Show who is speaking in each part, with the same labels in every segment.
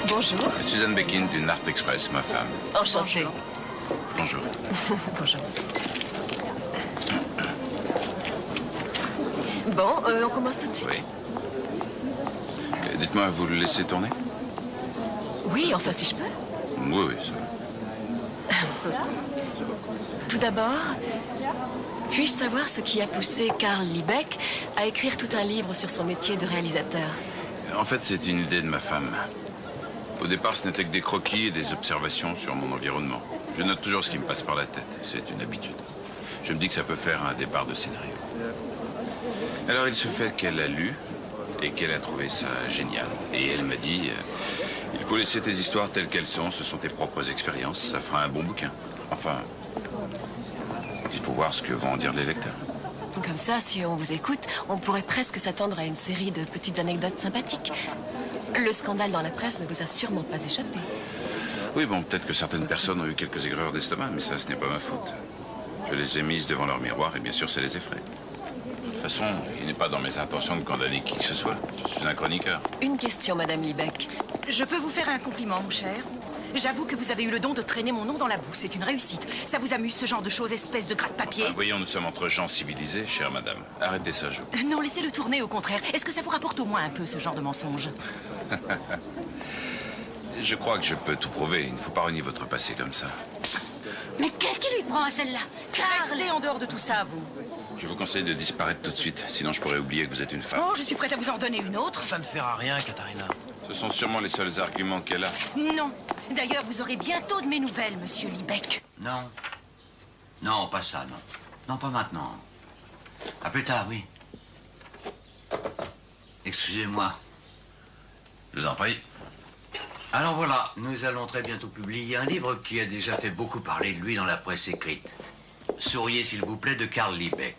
Speaker 1: Bonjour.
Speaker 2: Suzanne Bekin du Nart Express, ma femme.
Speaker 1: Enchantée.
Speaker 2: Bonjour.
Speaker 1: Bonjour. Bon, on commence tout de suite.
Speaker 2: Oui. Dites-moi, vous le laissez tourner?
Speaker 1: Oui, enfin si je peux.
Speaker 2: Oui, oui, ça va.
Speaker 1: Tout d'abord, puis-je savoir ce qui a poussé Carl Liebeck à écrire tout un livre sur son métier de réalisateur?
Speaker 2: En fait, c'est une idée de ma femme. Au départ, ce n'était que des croquis et des observations sur mon environnement. Je note toujours ce qui me passe par la tête. C'est une habitude. Je me dis que ça peut faire un départ de scénario. Alors, il se fait qu'elle a lu et qu'elle a trouvé ça génial. Et elle m'a dit, il faut laisser tes histoires telles qu'elles sont. Ce sont tes propres expériences. Ça fera un bon bouquin. Enfin, il faut voir ce que vont en dire les lecteurs.
Speaker 1: Comme ça, si on vous écoute, on pourrait presque s'attendre à une série de petites anecdotes sympathiques. Le scandale dans la presse ne vous a sûrement pas échappé.
Speaker 2: Oui, bon, peut-être que certaines personnes ont eu quelques aigreurs d'estomac, mais ça, ce n'est pas ma faute. Je les ai mises devant leur miroir et bien sûr, ça les effraie. De toute façon, il n'est pas dans mes intentions de condamner qui que ce soit. Je suis un chroniqueur.
Speaker 1: Une question, Madame Liebeck.
Speaker 3: Je peux vous faire un compliment, mon cher? J'avoue que vous avez eu le don de traîner mon nom dans la boue. C'est une réussite. Ça vous amuse, ce genre de choses, espèce de gratte-papier?
Speaker 2: Voyons, nous sommes entre gens civilisés, chère madame. Arrêtez ça, Jo.
Speaker 3: Non, laissez-le tourner, au contraire. Est-ce que ça vous rapporte au moins un peu, ce genre de mensonge?
Speaker 2: Je crois que je peux tout prouver. Il ne faut pas renier votre passé comme ça.
Speaker 4: Mais qu'est-ce qui lui prend à celle-là?
Speaker 3: Restez en dehors de tout ça, vous.
Speaker 2: Je vous conseille de disparaître tout de suite, sinon je pourrais oublier que vous êtes une femme.
Speaker 3: Oh, je suis prête à vous en donner une autre.
Speaker 5: Ça ne sert à rien, Katharina.
Speaker 2: Ce sont sûrement les seuls arguments qu'elle a.
Speaker 3: Non. D'ailleurs, vous aurez bientôt de mes nouvelles, monsieur Liebeck.
Speaker 5: Non. Non, pas ça, non. Non, pas maintenant. À plus tard, oui. Excusez-moi. Je vous en prie. Alors voilà, nous allons très bientôt publier un livre qui a déjà fait beaucoup parler de lui dans la presse écrite. Souriez, s'il vous plaît, de Carl Liebeck.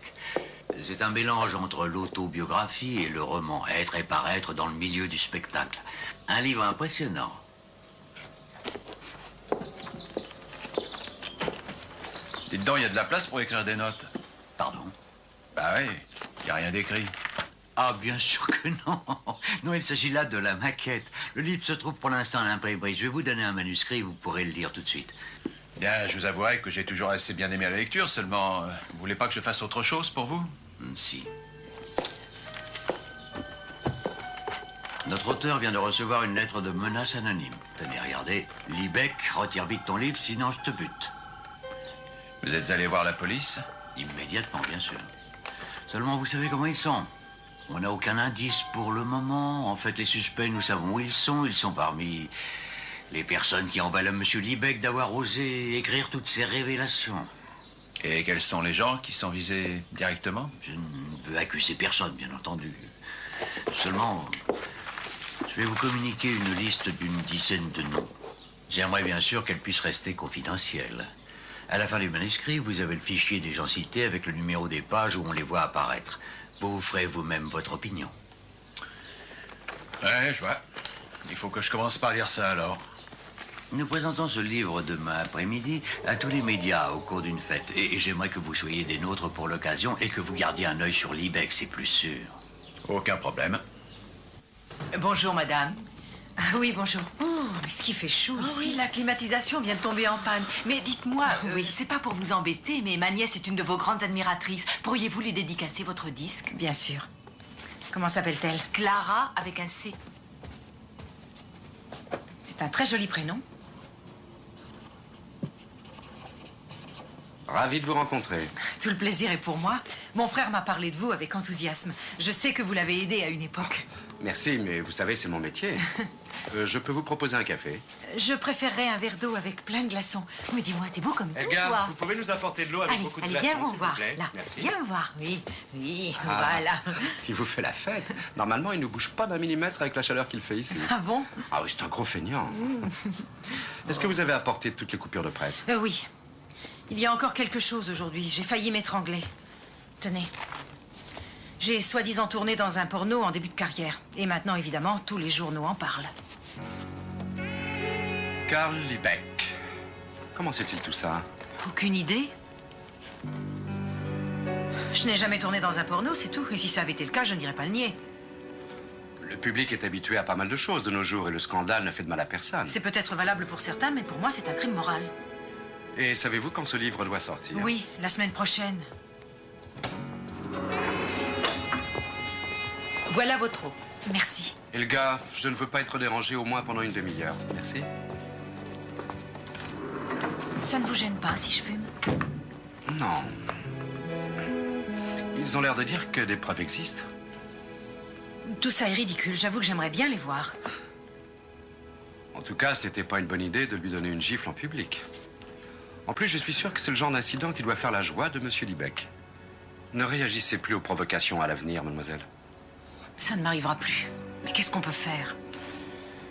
Speaker 5: C'est un mélange entre l'autobiographie et le roman, être et paraître dans le milieu du spectacle. Un livre impressionnant.
Speaker 6: Dites donc, il y a de la place pour écrire des notes.
Speaker 5: Pardon?
Speaker 6: Bah oui, il n'y a rien d'écrit.
Speaker 5: Ah, bien sûr que non. Non, il s'agit là de la maquette. Le livre se trouve pour l'instant à l'imprimerie. Je vais vous donner un manuscrit, vous pourrez le lire tout de suite.
Speaker 6: Bien, je vous avouerai que j'ai toujours assez bien aimé la lecture, seulement, vous voulez pas que je fasse autre chose pour vous?
Speaker 5: Si. Notre auteur vient de recevoir une lettre de menace anonyme. Tenez, regardez. Liebeck, retire vite ton livre, sinon je te bute.
Speaker 6: Vous êtes allé voir la police?
Speaker 5: Immédiatement, bien sûr. Seulement, vous savez comment ils sont. On n'a aucun indice pour le moment. En fait, les suspects, nous savons où ils sont. Ils sont parmi les personnes qui en valent à M. Liebeck d'avoir osé écrire toutes ces révélations.
Speaker 6: Et quels sont les gens qui sont visés directement?
Speaker 5: Je ne veux accuser personne, bien entendu. Seulement, je vais vous communiquer une liste d'une dizaine de noms. J'aimerais bien sûr qu'elle puisse rester confidentielle. À la fin du manuscrit, vous avez le fichier des gens cités avec le numéro des pages où on les voit apparaître. Vous ferez vous-même votre opinion.
Speaker 6: Ouais, je vois. Il faut que je commence par lire ça alors.
Speaker 5: Nous présentons ce livre demain après-midi à tous les médias au cours d'une fête. Et j'aimerais que vous soyez des nôtres pour l'occasion et que vous gardiez un œil sur Liebeck, c'est plus sûr.
Speaker 6: Aucun problème.
Speaker 3: Bonjour, madame. Oui, bonjour. Oh, mais ce qui fait chaud ici. Oui, la climatisation vient de tomber en panne. Mais dites-moi, oui, c'est pas pour vous embêter, mais ma nièce est une de vos grandes admiratrices. Pourriez-vous lui dédicacer votre disque? Bien sûr. Comment s'appelle-t-elle? Clara, avec un C. C'est un très joli prénom.
Speaker 7: Ravi de vous rencontrer.
Speaker 3: Tout le plaisir est pour moi. Mon frère m'a parlé de vous avec enthousiasme. Je sais que vous l'avez aidé à une époque.
Speaker 7: Merci, mais vous savez, c'est mon métier. Je peux vous proposer un café?
Speaker 3: Je préférerais un verre d'eau avec plein de glaçons. Mais dis-moi, t'es beau comme tout,
Speaker 7: Edgar,
Speaker 3: toi.
Speaker 7: vous pouvez nous apporter de l'eau avec beaucoup de glaçons,
Speaker 3: viens
Speaker 7: s'il vous
Speaker 3: voir,
Speaker 7: plaît?
Speaker 3: là.
Speaker 7: Merci.
Speaker 3: Viens me voir, oui. Oui,
Speaker 7: Ah,
Speaker 3: voilà.
Speaker 7: Il vous fait la fête. Normalement, il ne bouge pas d'un millimètre avec la chaleur qu'il fait ici.
Speaker 3: Ah bon?
Speaker 7: Ah oui, c'est un gros feignant. Est-ce que vous avez apporté toutes les coupures de presse?
Speaker 3: Oui. Il y a encore quelque chose aujourd'hui. J'ai failli m'étrangler. Tenez. J'ai soi-disant tourné dans un porno en début de carrière. Et maintenant, évidemment, tous les journaux en parlent.
Speaker 7: Carl Liebeck. Comment sait-il tout ça?
Speaker 3: Aucune idée. Je n'ai jamais tourné dans un porno, c'est tout. Et si ça avait été le cas, je n'irais pas le nier.
Speaker 7: Le public est habitué à pas mal de choses de nos jours et le scandale ne fait de mal à personne.
Speaker 3: C'est peut-être valable pour certains, mais pour moi, c'est un crime moral.
Speaker 7: Et savez-vous quand ce livre doit sortir?
Speaker 3: Oui, la semaine prochaine. Voilà votre eau. Merci.
Speaker 7: Elga, je ne veux pas être dérangé au moins pendant une demi-heure. Merci.
Speaker 3: Ça ne vous gêne pas si je fume?
Speaker 7: Non. Ils ont l'air de dire que des preuves existent.
Speaker 3: Tout ça est ridicule. J'avoue que j'aimerais bien les voir.
Speaker 7: En tout cas, ce n'était pas une bonne idée de lui donner une gifle en public. En plus, je suis sûr que c'est le genre d'incident qui doit faire la joie de Monsieur Liebeck. Ne réagissez plus aux provocations à l'avenir, mademoiselle.
Speaker 3: Ça ne m'arrivera plus. Mais qu'est-ce qu'on peut faire?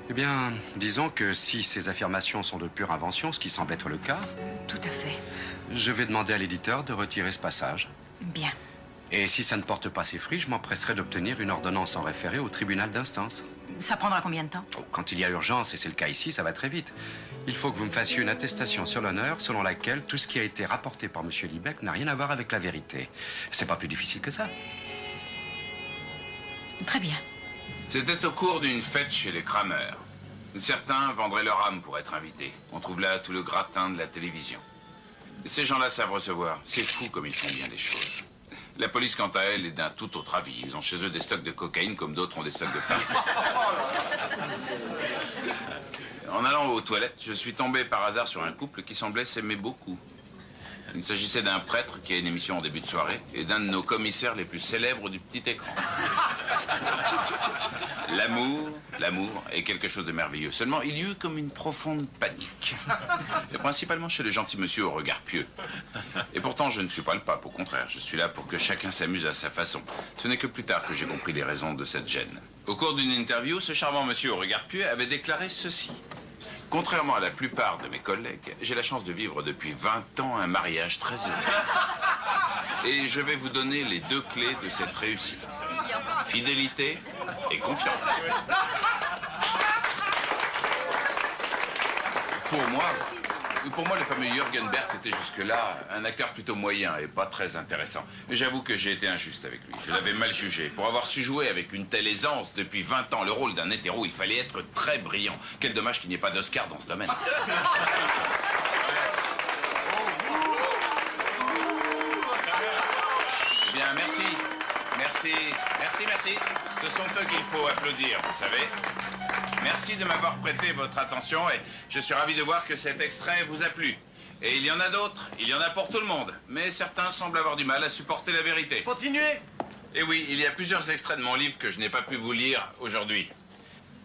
Speaker 7: Eh bien, disons que si ces affirmations sont de pure invention, ce qui semble être le cas,
Speaker 3: Tout à fait.
Speaker 7: je vais demander à l'éditeur de retirer ce passage.
Speaker 3: Bien.
Speaker 7: Et si ça ne porte pas ses fruits, je m'empresserai d'obtenir une ordonnance en référé au tribunal d'instance.
Speaker 3: Ça prendra combien de temps?
Speaker 7: Oh, quand il y a urgence, et c'est le cas ici, ça va très vite. Il faut que vous me fassiez une attestation sur l'honneur selon laquelle tout ce qui a été rapporté par M. Liebeck n'a rien à voir avec la vérité. C'est pas plus difficile que ça.
Speaker 3: Très bien.
Speaker 2: C'était au cours d'une fête chez les Kramer. Certains vendraient leur âme pour être invités. On trouve là tout le gratin de la télévision. Ces gens-là savent recevoir. C'est fou comme ils font bien les choses. La police, quant à elle, est d'un tout autre avis. Ils ont chez eux des stocks de cocaïne comme d'autres ont des stocks de pain. En allant aux toilettes, je suis tombé par hasard sur un couple qui semblait s'aimer beaucoup. Il s'agissait d'un prêtre qui a une émission en début de soirée et d'un de nos commissaires les plus célèbres du petit écran. L'amour est quelque chose de merveilleux. Seulement, il y eut comme une profonde panique. Et principalement chez les gentils monsieur au regard pieux. Et pourtant, je ne suis pas le pape, au contraire. Je suis là pour que chacun s'amuse à sa façon. Ce n'est que plus tard que j'ai compris les raisons de cette gêne. Au cours d'une interview, ce charmant monsieur au regard pieux avait déclaré ceci. Contrairement à la plupart de mes collègues, j'ai la chance de vivre depuis 20 ans un mariage très heureux. Et je vais vous donner les deux clés de cette réussite. Fidélité et confiance. Pour moi, le fameux Jürgen Berth était jusque-là un acteur plutôt moyen et pas très intéressant. Mais j'avoue que j'ai été injuste avec lui. Je l'avais mal jugé. Pour avoir su jouer avec une telle aisance depuis 20 ans le rôle d'un hétéro, il fallait être très brillant. Quel dommage qu'il n'y ait pas d'Oscar dans ce domaine. Bien, merci. Merci. Ce sont eux qu'il faut applaudir, vous savez. Merci de m'avoir prêté votre attention et je suis ravi de voir que cet extrait vous a plu. Et il y en a d'autres, il y en a pour tout le monde. Mais certains semblent avoir du mal à supporter la vérité.
Speaker 8: Continuez.
Speaker 2: Et oui, il y a plusieurs extraits de mon livre que je n'ai pas pu vous lire aujourd'hui.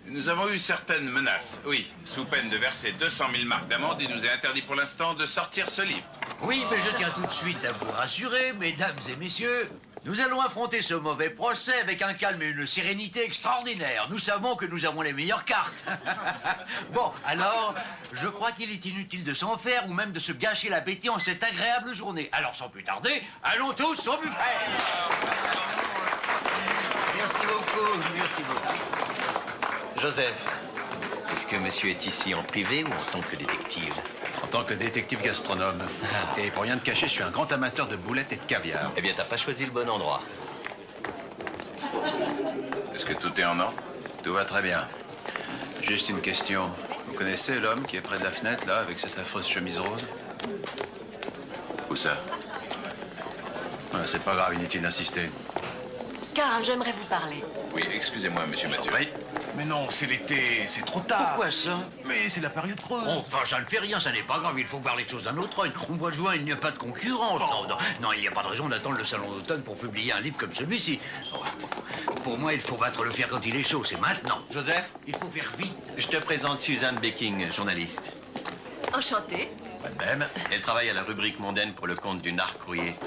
Speaker 2: Nous avons eu certaines menaces. Oui, sous peine de verser 200 000 marks d'amende, il nous est interdit pour l'instant de sortir ce livre.
Speaker 5: Oui, mais je tiens tout de suite à vous rassurer, mesdames et messieurs. Nous allons affronter ce mauvais procès avec un calme et une sérénité extraordinaires. Nous savons que nous avons les meilleures cartes. Bon, alors, je crois qu'il est inutile de s'en faire ou même de se gâcher l'appétit en cette agréable journée. Alors, sans plus tarder, allons tous au buffet. Merci beaucoup.
Speaker 8: Joseph, est-ce que monsieur est ici en privé ou en tant que détective?
Speaker 6: En tant que détective gastronome. Et pour rien te cacher, je suis un grand amateur de boulettes et de caviar.
Speaker 8: Eh bien, t'as pas choisi le bon endroit.
Speaker 2: Est-ce que tout est en ordre?
Speaker 6: Tout va très bien. Juste une question. Vous connaissez l'homme qui est près de la fenêtre, là, avec cette affreuse chemise rose?
Speaker 2: Où ça?
Speaker 6: C'est pas grave, inutile d'insister.
Speaker 1: Carl, j'aimerais vous parler.
Speaker 2: Oui, excusez-moi, monsieur Mathieu.
Speaker 6: Oui.
Speaker 9: Mais non, c'est l'été, c'est trop tard.
Speaker 5: Pourquoi ça?
Speaker 9: Mais c'est la période creuse.
Speaker 5: Enfin, ça ne fait rien, ça n'est pas grave, il faut voir les choses d'un autre œil. Au mois de juin, il n'y a pas de concurrence. Non, il n'y a pas de raison d'attendre le salon d'automne pour publier un livre comme celui-ci. Pour moi, il faut battre le fer quand il est chaud, c'est maintenant.
Speaker 8: Joseph,
Speaker 5: Il faut faire vite.
Speaker 8: je te présente Suzanne Becking, journaliste.
Speaker 1: Enchantée.
Speaker 6: Pas de même.
Speaker 8: Elle travaille à la rubrique mondaine pour le compte du Narc Courrier.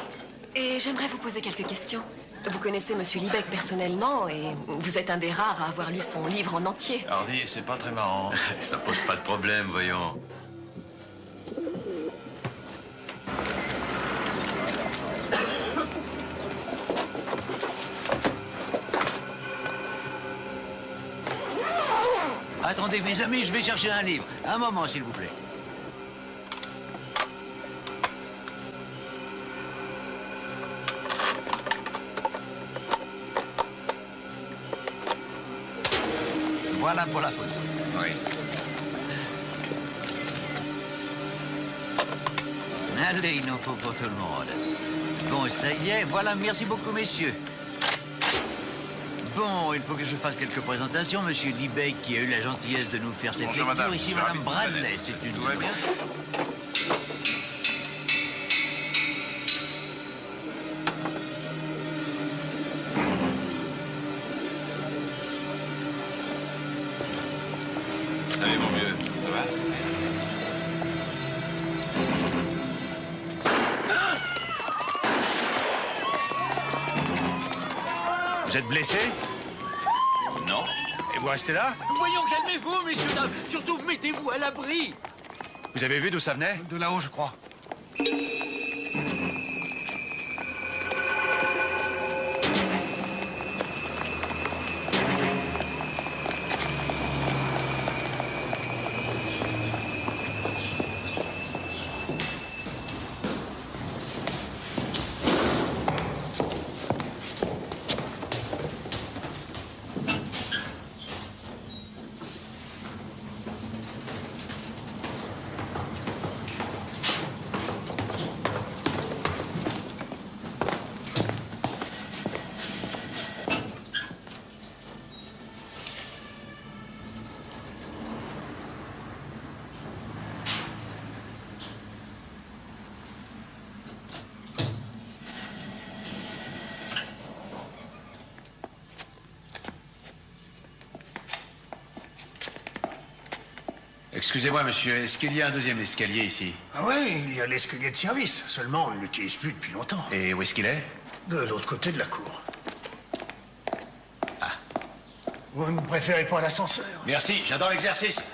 Speaker 1: Et j'aimerais vous poser quelques questions. Vous connaissez Monsieur Liebeck personnellement et vous êtes un des rares à avoir lu son livre en entier.
Speaker 6: Hardy, c'est pas très marrant.
Speaker 8: Ça pose pas de problème, voyons.
Speaker 5: Attendez, mes amis, je vais chercher un livre. Un moment, s'il vous plaît. Voilà pour la photo.
Speaker 2: Oui.
Speaker 5: Allez, il en faut pour tout le monde. Bon, ça y est, voilà, merci beaucoup, messieurs. Bon, il faut que je fasse quelques présentations. Monsieur Liebeck, qui a eu la gentillesse de nous faire cette
Speaker 2: Bonjour,
Speaker 5: lecture.
Speaker 2: madame.
Speaker 5: Ici,
Speaker 2: Je suis
Speaker 5: Madame
Speaker 2: ravi de vous
Speaker 5: Bradley,
Speaker 2: connaître.
Speaker 5: c'est une...
Speaker 2: Tout va bien? Salut, mon vieux. Ça va?
Speaker 9: Vous êtes blessé?
Speaker 2: Non.
Speaker 9: Et vous restez là?
Speaker 5: Voyons, calmez-vous, messieurs, dames. Surtout, mettez-vous à l'abri.
Speaker 9: Vous avez vu d'où ça venait? De là-haut, je crois.
Speaker 6: Excusez-moi, monsieur, est-ce qu'il y a un deuxième escalier ici?
Speaker 10: Ah ouais, il y a l'escalier de service. Seulement, on ne l'utilise plus depuis longtemps.
Speaker 6: Et où est-ce qu'il est?
Speaker 10: De l'autre côté de la cour. Ah. Vous ne préférez pas l'ascenseur?
Speaker 6: Merci, j'adore l'exercice.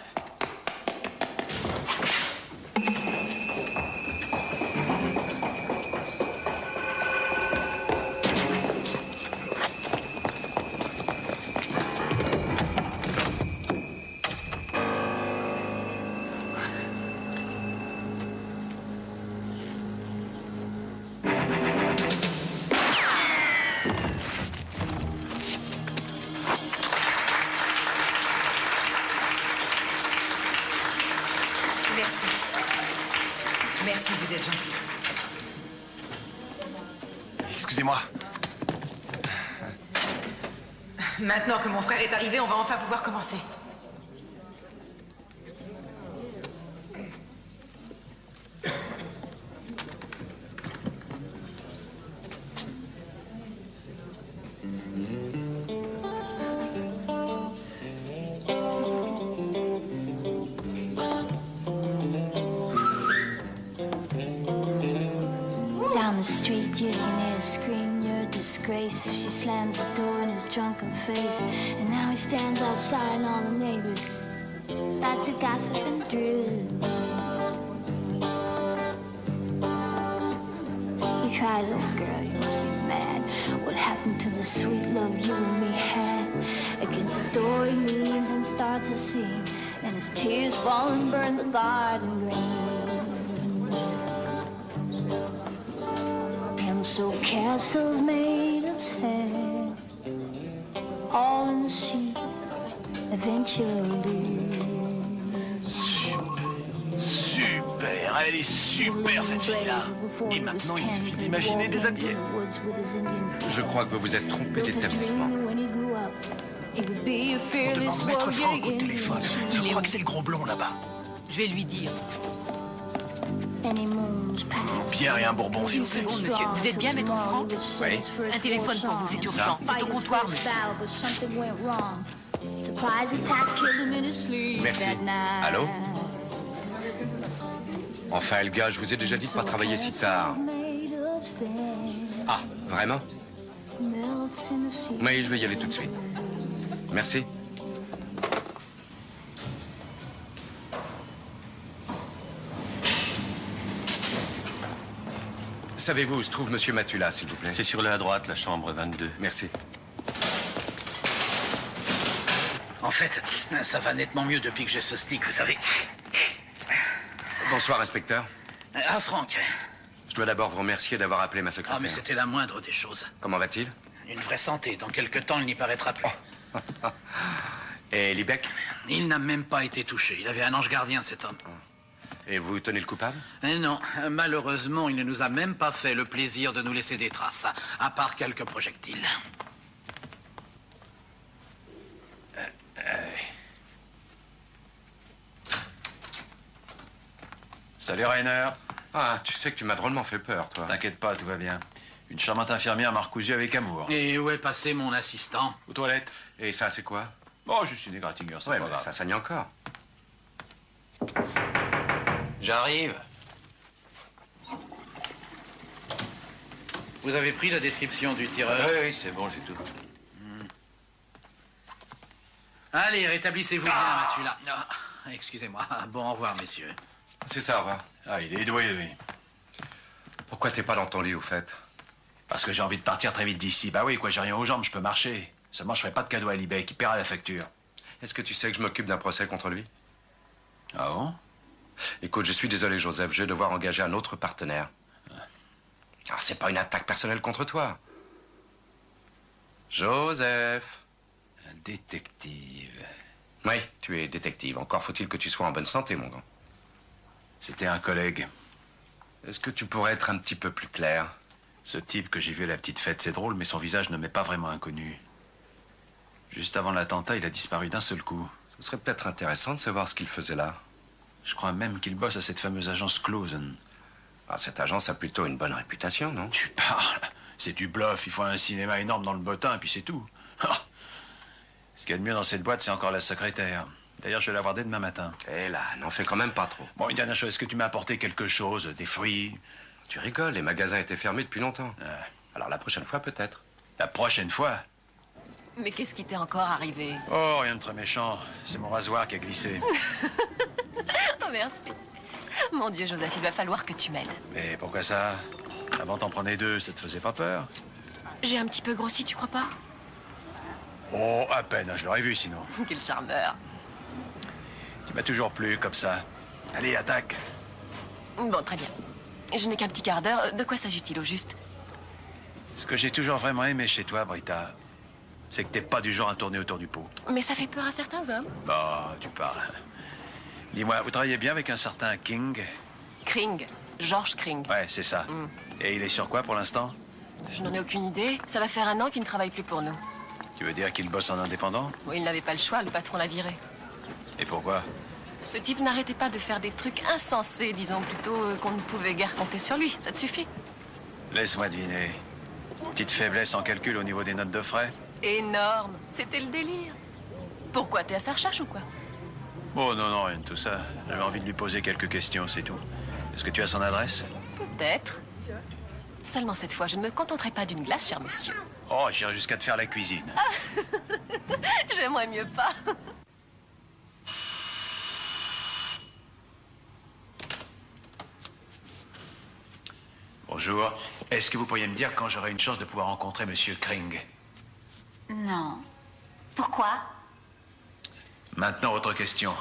Speaker 3: Merci. Merci, vous êtes gentil.
Speaker 9: Excusez-moi.
Speaker 3: Maintenant que mon frère est arrivé, on va enfin pouvoir commencer.
Speaker 11: Down the street, you can hear her scream, you're a disgrace. She slams the door in his drunken face. And now he stands outside and all the neighbors start to gossip and drill. He cries, oh girl, you must be mad. What happened to the sweet love you and me had? Against the door he leans and starts to sing. And his tears fall and burn the garden green. So castles made of sand, all in the sea, eventually.
Speaker 9: Super, elle est super cette fille-là. Et maintenant, il suffit d'imaginer des habillés.
Speaker 7: Je crois que vous vous êtes trompé d'établissement.
Speaker 10: On demande Maître Franck au téléphone. Je crois que c'est le gros blond là-bas.
Speaker 3: Je vais lui dire.
Speaker 9: Pierre et un bourbon, s'il
Speaker 3: Une
Speaker 9: vous plaît.
Speaker 3: seconde, monsieur. Vous êtes bien, Maître Franck?
Speaker 7: Oui.
Speaker 3: Un téléphone pour vous, c'est urgent. C'est au comptoir, monsieur.
Speaker 7: Merci. Allô? Enfin, Elga, je vous ai déjà dit de ne pas travailler si tard. Ah, vraiment? Oui, je vais y aller tout de suite. Merci. Savez-vous où se trouve Monsieur Matula, s'il vous plaît?
Speaker 8: C'est sur la droite, la chambre 22.
Speaker 7: Merci.
Speaker 9: En fait, ça va nettement mieux depuis que j'ai ce stick, vous savez.
Speaker 7: Bonsoir, inspecteur.
Speaker 9: Ah, Franck.
Speaker 7: Je dois d'abord vous remercier d'avoir appelé ma secrétaire.
Speaker 9: Ah, mais c'était la moindre des choses.
Speaker 7: Comment va-t-il?
Speaker 9: Une vraie santé. Dans quelques temps, il n'y paraîtra plus.
Speaker 7: Et Liebeck?
Speaker 9: Il n'a même pas été touché. Il avait un ange gardien, cet homme.
Speaker 7: Et vous tenez le coupable?
Speaker 9: Non, malheureusement, il ne nous a même pas fait le plaisir de nous laisser des traces, à part quelques projectiles.
Speaker 6: Salut Rainer.
Speaker 7: Ah, tu sais que tu m'as drôlement fait peur, toi.
Speaker 6: T'inquiète pas, tout va bien. Une charmante infirmière m'a recousu avec amour.
Speaker 9: Et où est passé mon assistant?
Speaker 6: Aux toilettes.
Speaker 7: Et ça, c'est quoi?
Speaker 6: Oh, juste une égratignure, c'est
Speaker 7: Ouais,
Speaker 6: pas
Speaker 7: mais
Speaker 6: grave.
Speaker 7: ça saigne encore.
Speaker 8: J'arrive.
Speaker 9: Vous avez pris la description du tireur?
Speaker 8: Oui, c'est bon, j'ai tout.
Speaker 9: Allez, rétablissez-vous bien, Mathieu, là. Excusez-moi. Bon, au revoir, messieurs.
Speaker 7: C'est ça, au revoir.
Speaker 6: Ah, il est doué, lui.
Speaker 7: Pourquoi t'es pas dans ton lit, au fait?
Speaker 6: Parce que j'ai envie de partir très vite d'ici. Bah oui, quoi, j'ai rien aux jambes, je peux marcher. Seulement, je ferai pas de cadeau à Liebeck, il paiera la facture.
Speaker 7: Est-ce que tu sais que je m'occupe d'un procès contre lui?
Speaker 6: Ah bon?
Speaker 7: Écoute, je suis désolé, Joseph, je vais devoir engager un autre partenaire. Alors, c'est pas une attaque personnelle contre toi. Joseph.
Speaker 6: Un détective.
Speaker 7: Oui, tu es détective. Encore faut-il que tu sois en bonne santé, mon gars.
Speaker 6: C'était un collègue.
Speaker 7: Est-ce que tu pourrais être un petit peu plus clair?
Speaker 6: Ce type que j'ai vu à la petite fête, c'est drôle, mais son visage ne m'est pas vraiment inconnu. Juste avant l'attentat, il a disparu d'un seul coup.
Speaker 7: Ce serait peut-être intéressant de savoir ce qu'il faisait là.
Speaker 6: Je crois même qu'il bosse à cette fameuse agence Clausen.
Speaker 7: Ah, cette agence a plutôt une bonne réputation, non?
Speaker 6: Tu parles. C'est du bluff. Il faut un cinéma énorme dans le bottin, et puis c'est tout. Ah. Ce qu'il y a de mieux dans cette boîte, c'est encore la secrétaire. D'ailleurs, je vais la voir dès demain matin.
Speaker 7: Eh là, n'en fais quand même pas trop.
Speaker 6: Bon, une dernière chose. Est-ce que tu m'as apporté quelque chose? Des fruits?
Speaker 7: Tu rigoles, les magasins étaient fermés depuis longtemps. Alors la prochaine fois, peut-être.
Speaker 6: La prochaine fois?
Speaker 1: Mais qu'est-ce qui t'est encore arrivé?
Speaker 6: Oh, rien de très méchant. C'est mon rasoir qui a glissé.
Speaker 1: Oh, merci. Mon Dieu, Joseph, il va falloir que tu m'aides.
Speaker 6: Mais pourquoi ça? Avant, t'en prenais deux, ça te faisait pas peur?
Speaker 1: J'ai un petit peu grossi, tu crois pas?
Speaker 6: Oh, à peine, je l'aurais vu sinon.
Speaker 1: Quel charmeur.
Speaker 6: Tu m'as toujours plu comme ça. Allez, attaque.
Speaker 1: Bon, très bien. Je n'ai qu'un petit quart d'heure. De quoi s'agit-il au juste?
Speaker 6: Ce que j'ai toujours vraiment aimé chez toi, Brita, c'est que t'es pas du genre à tourner autour du pot.
Speaker 1: Mais ça fait peur à certains hommes.
Speaker 6: Bah, tu parles. Dis-moi, vous travaillez bien avec un certain King?
Speaker 1: Kring. George Kring.
Speaker 6: Ouais, c'est ça. Et il est sur quoi pour l'instant?
Speaker 1: Je n'en ai aucune idée. Ça va faire 1 an qu'il ne travaille plus pour nous.
Speaker 6: Tu veux dire qu'il bosse en indépendant?
Speaker 1: Oui, il n'avait pas le choix, le patron l'a viré.
Speaker 6: Et pourquoi?
Speaker 1: Ce type n'arrêtait pas de faire des trucs insensés, disons plutôt qu'on ne pouvait guère compter sur lui. Ça te suffit?
Speaker 6: Laisse-moi deviner. Petite faiblesse en calcul au niveau des notes de frais?
Speaker 1: Énorme. C'était le délire. Pourquoi? T'es à sa recherche ou quoi?
Speaker 6: Oh non, non, rien de tout ça. J'avais envie de lui poser quelques questions, c'est tout. Est-ce que tu as son adresse?
Speaker 1: Peut-être. Seulement cette fois, je ne me contenterai pas d'une glace, cher monsieur.
Speaker 6: Oh, j'irai jusqu'à te faire la cuisine.
Speaker 1: J'aimerais mieux pas.
Speaker 6: Bonjour. Est-ce que vous pourriez me dire quand j'aurai une chance de pouvoir rencontrer Monsieur Kring?
Speaker 4: Non. Pourquoi?
Speaker 6: Maintenant, autre question.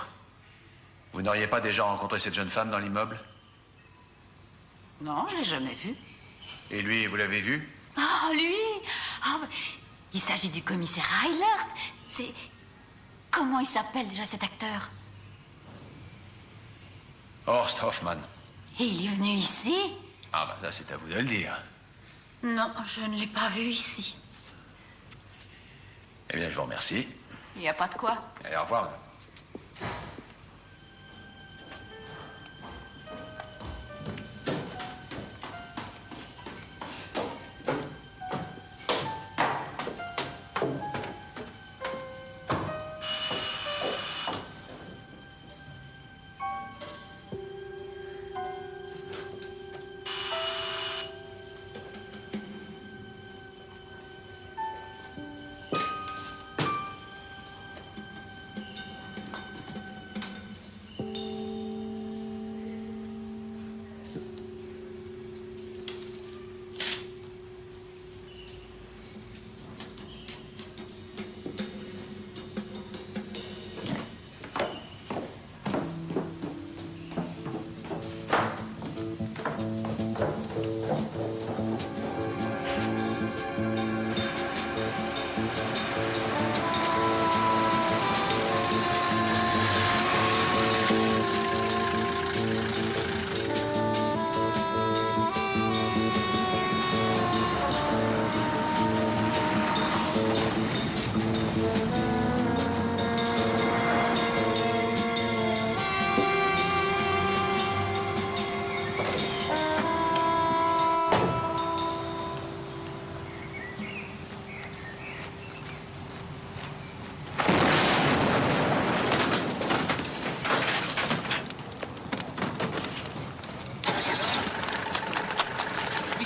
Speaker 6: Vous n'auriez pas déjà rencontré cette jeune femme dans l'immeuble?
Speaker 4: Non, je l'ai jamais vu.
Speaker 6: Et lui, vous l'avez vu?
Speaker 4: Oh, lui! Ah, il s'agit du commissaire Eilert. C'est... Comment il s'appelle déjà cet acteur?
Speaker 6: Horst Hoffmann.
Speaker 4: Et il est venu ici?
Speaker 6: Ah bah ça, c'est à vous de le dire.
Speaker 4: Non, je ne l'ai pas vu ici.
Speaker 6: Eh bien, je vous remercie.
Speaker 4: Il n'y a pas de quoi.
Speaker 6: Allez, au revoir, madame.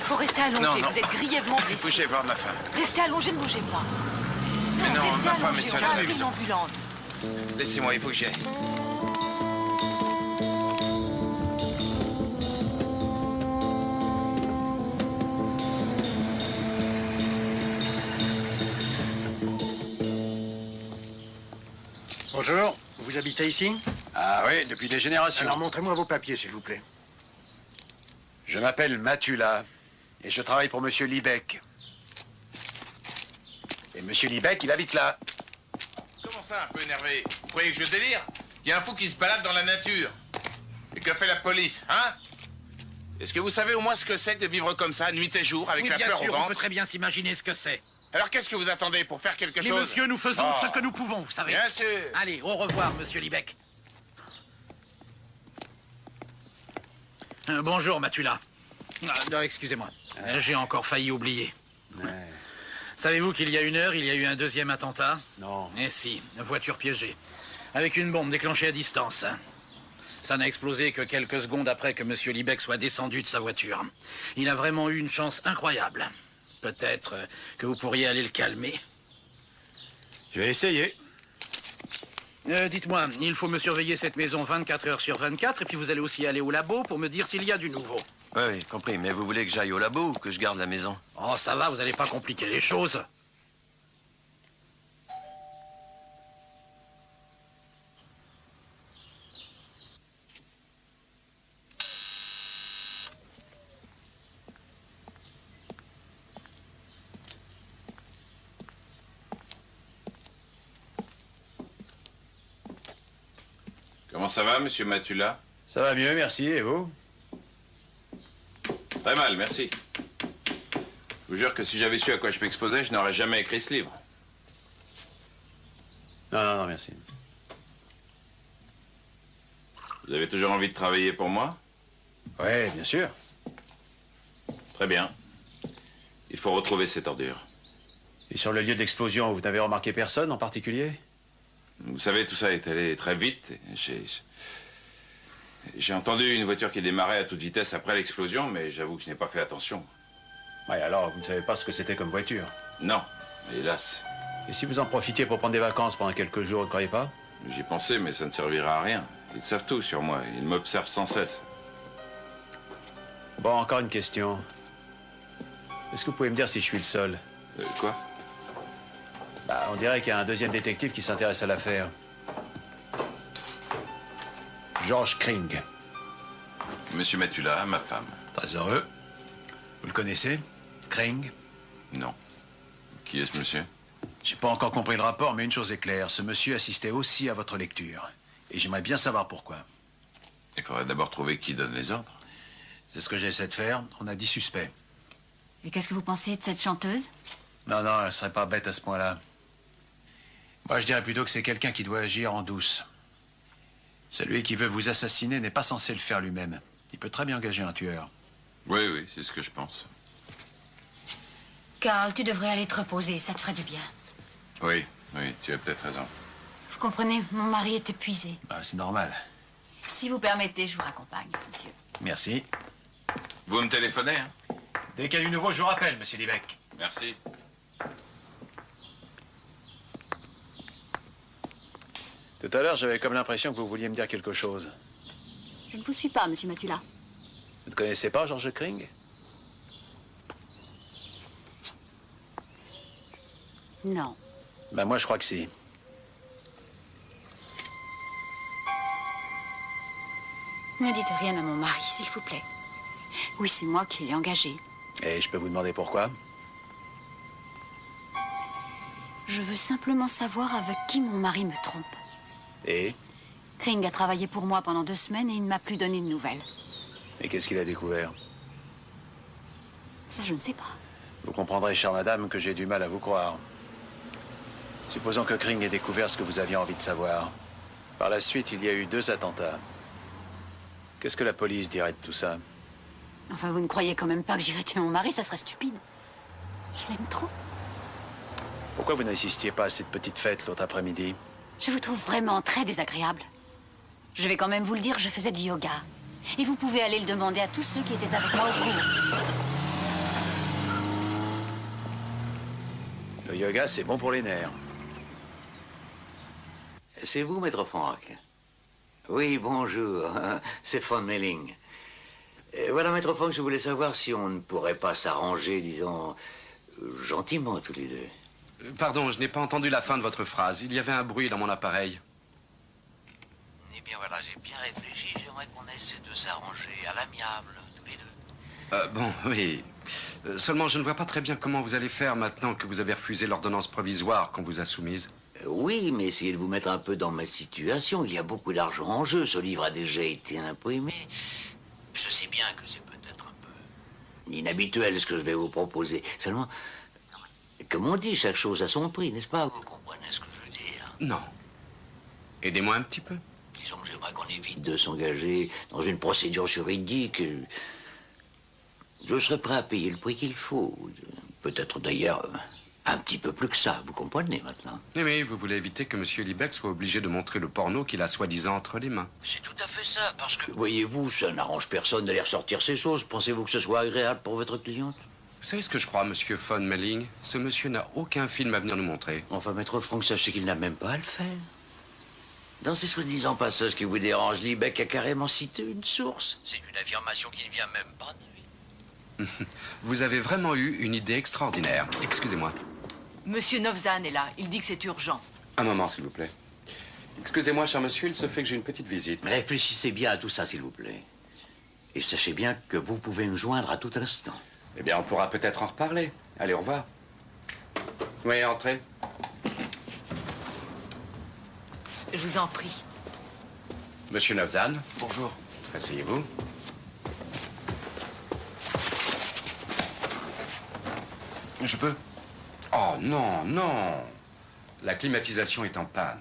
Speaker 3: faut rester allongé.
Speaker 2: Non, non.
Speaker 3: Vous êtes grièvement blessé.
Speaker 2: Bougez voir ma femme.
Speaker 3: Restez allongé, ne bougez pas.
Speaker 2: Mais non,
Speaker 3: restez
Speaker 2: ma femme
Speaker 3: allongé,
Speaker 2: est seule
Speaker 3: on va
Speaker 2: à la
Speaker 3: appeler
Speaker 2: maison.
Speaker 3: l'ambulance.
Speaker 2: Laissez-moi, il faut que j'y aille.
Speaker 12: Bonjour, vous habitez ici?
Speaker 6: Ah oui, depuis des générations.
Speaker 12: Alors montrez-moi vos papiers, s'il vous plaît.
Speaker 6: Je m'appelle Matula et je travaille pour Monsieur Liebeck. Et Monsieur Liebeck, il habite là.
Speaker 2: Comment ça, un peu énervé? Vous croyez que je délire? Il y a un fou qui se balade dans la nature. Et que fait la police, hein? Est-ce que vous savez au moins ce que c'est que de vivre comme ça, nuit et jour, avec la peur au
Speaker 9: on
Speaker 2: ventre?
Speaker 9: peut très bien s'imaginer ce que c'est.
Speaker 2: Alors qu'est-ce que vous attendez pour faire quelque
Speaker 9: Mais
Speaker 2: chose?
Speaker 9: monsieur, nous faisons
Speaker 2: Oh.
Speaker 9: ce que nous pouvons, vous savez.
Speaker 2: Bien sûr.
Speaker 9: Allez, au revoir, monsieur Liebeck. Bonjour, Matula. Non, excusez-moi. J'ai encore failli oublier. Savez-vous qu'il y a 1 heure, il y a eu un deuxième attentat?
Speaker 6: Non.
Speaker 9: Eh si, voiture piégée. Avec une bombe déclenchée à distance. Ça n'a explosé que quelques secondes après que monsieur Liebeck soit descendu de sa voiture. Il a vraiment eu une chance incroyable. Peut-être que vous pourriez aller le calmer.
Speaker 6: Je vais essayer.
Speaker 9: Dites-moi, il faut me surveiller cette maison 24 heures sur 24, et puis vous allez aussi aller au labo pour me dire s'il y a du nouveau.
Speaker 13: Oui, compris. Mais vous voulez que j'aille au labo ou que je garde la maison?
Speaker 9: Oh, ça va, vous n'allez pas compliquer les choses.
Speaker 2: Comment ça va, monsieur Matula?
Speaker 6: Ça va mieux, merci. Et vous?
Speaker 2: Très mal, merci. Je vous jure que si j'avais su à quoi je m'exposais, je n'aurais jamais écrit ce livre.
Speaker 6: Non, merci.
Speaker 2: Vous avez toujours envie de travailler pour moi?
Speaker 6: Oui, bien sûr.
Speaker 2: Très bien. Il faut retrouver cette ordure.
Speaker 6: Et sur le lieu d'explosion, vous n'avez remarqué personne en particulier?
Speaker 2: Vous savez, tout ça est allé très vite. J'ai entendu une voiture qui démarrait à toute vitesse après l'explosion, mais j'avoue que je n'ai pas fait attention.
Speaker 6: Oui, alors vous ne savez pas ce que c'était comme voiture?
Speaker 2: Non, hélas.
Speaker 6: Et si vous en profitiez pour prendre des vacances pendant quelques jours, vous ne croyez pas?
Speaker 2: J'y pensais, mais ça ne servira à rien. Ils savent tout sur moi. Ils m'observent sans cesse.
Speaker 6: Bon, encore une question. Est-ce que vous pouvez me dire si je suis le seul?
Speaker 2: Quoi?
Speaker 6: Bah, on dirait qu'il y a un deuxième détective qui s'intéresse à l'affaire. George Kring.
Speaker 2: Monsieur Matula, ma femme.
Speaker 6: Très heureux. Vous le connaissez? Kring?
Speaker 2: Non. Qui est ce monsieur?
Speaker 6: J'ai pas encore compris le rapport, mais une chose est claire. Ce monsieur assistait aussi à votre lecture. Et j'aimerais bien savoir pourquoi.
Speaker 2: Il faudrait d'abord trouver qui donne les ordres.
Speaker 6: C'est ce que j'essaie de faire. On a 10 suspects.
Speaker 4: Et qu'est-ce que vous pensez de cette chanteuse?
Speaker 6: Non, elle serait pas bête à ce point-là. Moi, je dirais plutôt que c'est quelqu'un qui doit agir en douce. Celui qui veut vous assassiner n'est pas censé le faire lui-même. Il peut très bien engager un tueur.
Speaker 2: Oui, c'est ce que je pense.
Speaker 4: Carl, tu devrais aller te reposer, ça te ferait du bien.
Speaker 2: Oui, tu as peut-être raison.
Speaker 4: Vous comprenez, mon mari est épuisé.
Speaker 6: Bah, c'est normal.
Speaker 4: Si vous permettez, je vous raccompagne, monsieur.
Speaker 6: Merci.
Speaker 2: Vous me téléphonez, hein?
Speaker 6: Dès qu'il y a du nouveau, je vous rappelle, monsieur Liebeck.
Speaker 2: Merci.
Speaker 6: Tout à l'heure, j'avais comme l'impression que vous vouliez me dire quelque chose.
Speaker 4: Je ne vous suis pas, monsieur Matula.
Speaker 6: Vous ne connaissez pas George Kring?
Speaker 4: Non.
Speaker 6: Ben moi, je crois que si.
Speaker 4: Ne dites rien à mon mari, s'il vous plaît. Oui, c'est moi qui l'ai engagé.
Speaker 6: Et je peux vous demander pourquoi?
Speaker 4: Je veux simplement savoir avec qui mon mari me trompe.
Speaker 6: Et?
Speaker 4: Kring a travaillé pour moi pendant 2 semaines et il ne m'a plus donné de nouvelles.
Speaker 6: Et qu'est-ce qu'il a découvert?
Speaker 4: Ça, je ne sais pas.
Speaker 6: Vous comprendrez, chère madame, que j'ai du mal à vous croire. Supposons que Kring ait découvert ce que vous aviez envie de savoir. Par la suite, il y a eu 2 attentats. Qu'est-ce que la police dirait de tout ça?
Speaker 4: Enfin, vous ne croyez quand même pas que j'irais tuer mon mari, ça serait stupide. Je l'aime trop.
Speaker 6: Pourquoi vous n'assistiez pas à cette petite fête l'autre après-midi?
Speaker 4: Je vous trouve vraiment très désagréable. Je vais quand même vous le dire, je faisais du yoga. Et vous pouvez aller le demander à tous ceux qui étaient avec moi au cours.
Speaker 6: Le yoga, c'est bon pour les nerfs.
Speaker 5: C'est vous, maître Franck? Oui, bonjour. C'est Von Melling. Voilà, maître Franck, je voulais savoir si on ne pourrait pas s'arranger, disons, gentiment tous les deux.
Speaker 7: Pardon, je n'ai pas entendu la fin de votre phrase. Il y avait un bruit dans mon appareil.
Speaker 5: Eh bien voilà, j'ai bien réfléchi. J'aimerais qu'on essaie de s'arranger à l'amiable, tous les deux.
Speaker 7: Bon, oui. Seulement, je ne vois pas très bien comment vous allez faire maintenant que vous avez refusé l'ordonnance provisoire qu'on vous a soumise.
Speaker 5: Oui, mais essayez de vous mettre un peu dans ma situation. Il y a beaucoup d'argent en jeu. Ce livre a déjà été imprimé. Je sais bien que c'est peut-être un peu inhabituel ce que je vais vous proposer. Seulement, comme on dit, chaque chose a son prix, n'est-ce pas? Vous comprenez ce que je veux dire?
Speaker 7: Non. Aidez-moi un petit peu.
Speaker 5: Disons que j'aimerais qu'on évite de s'engager dans une procédure juridique. Je serais prêt à payer le prix qu'il faut. Peut-être d'ailleurs un petit peu plus que ça, vous comprenez maintenant?
Speaker 7: Mais vous voulez éviter que M. Liebeck soit obligé de montrer le porno qu'il a soi-disant entre les mains.
Speaker 5: C'est tout à fait ça, parce que, voyez-vous, ça n'arrange personne d'aller ressortir ces choses. Pensez-vous que ce soit agréable pour votre cliente?
Speaker 7: Vous savez ce que je crois, monsieur Von Melling? Ce monsieur n'a aucun film à venir nous montrer.
Speaker 5: Enfin, maître Franck, sachez qu'il n'a même pas à le faire. Dans ces soi-disant passages qui vous dérangent, Liebeck a carrément cité une source. C'est une affirmation qui ne vient même pas de lui.
Speaker 7: Vous avez vraiment eu une idée extraordinaire. Excusez-moi.
Speaker 3: Monsieur Novzan est là. Il dit que c'est urgent.
Speaker 7: Un moment, s'il vous plaît. Excusez-moi, cher monsieur, il se fait que j'ai une petite visite.
Speaker 5: Réfléchissez bien à tout ça, s'il vous plaît. Et sachez bien que vous pouvez me joindre à tout instant.
Speaker 7: Eh bien, on pourra peut-être en reparler. Allez, au revoir. Oui, entrez.
Speaker 3: Je vous en prie.
Speaker 7: Monsieur Novzan.
Speaker 12: Bonjour.
Speaker 7: Asseyez-vous.
Speaker 12: Je peux?
Speaker 7: Oh, non, non. La climatisation est en panne.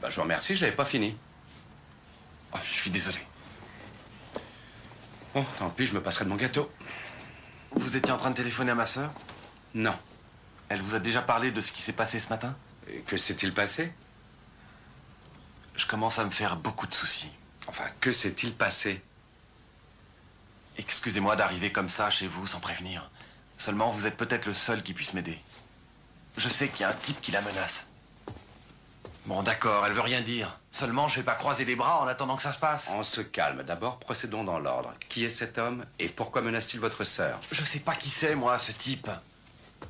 Speaker 7: Ben, je vous remercie, je n'avais pas fini.
Speaker 12: Oh, je suis désolé.
Speaker 7: Bon, tant pis, je me passerai de mon gâteau.
Speaker 12: Vous étiez en train de téléphoner à ma sœur?
Speaker 7: Non.
Speaker 12: Elle vous a déjà parlé de ce qui s'est passé ce matin?
Speaker 7: Et que s'est-il passé?
Speaker 12: Je commence à me faire beaucoup de soucis.
Speaker 7: Enfin, que s'est-il passé?
Speaker 12: Excusez-moi d'arriver comme ça chez vous sans prévenir. Seulement, vous êtes peut-être le seul qui puisse m'aider. Je sais qu'il y a un type qui la menace. Bon, d'accord, elle veut rien dire. Seulement, je vais pas croiser les bras en attendant que ça se passe.
Speaker 7: On se calme. D'abord, procédons dans l'ordre. Qui est cet homme et pourquoi menace-t-il votre sœur?
Speaker 12: Je sais pas qui c'est, moi, ce type.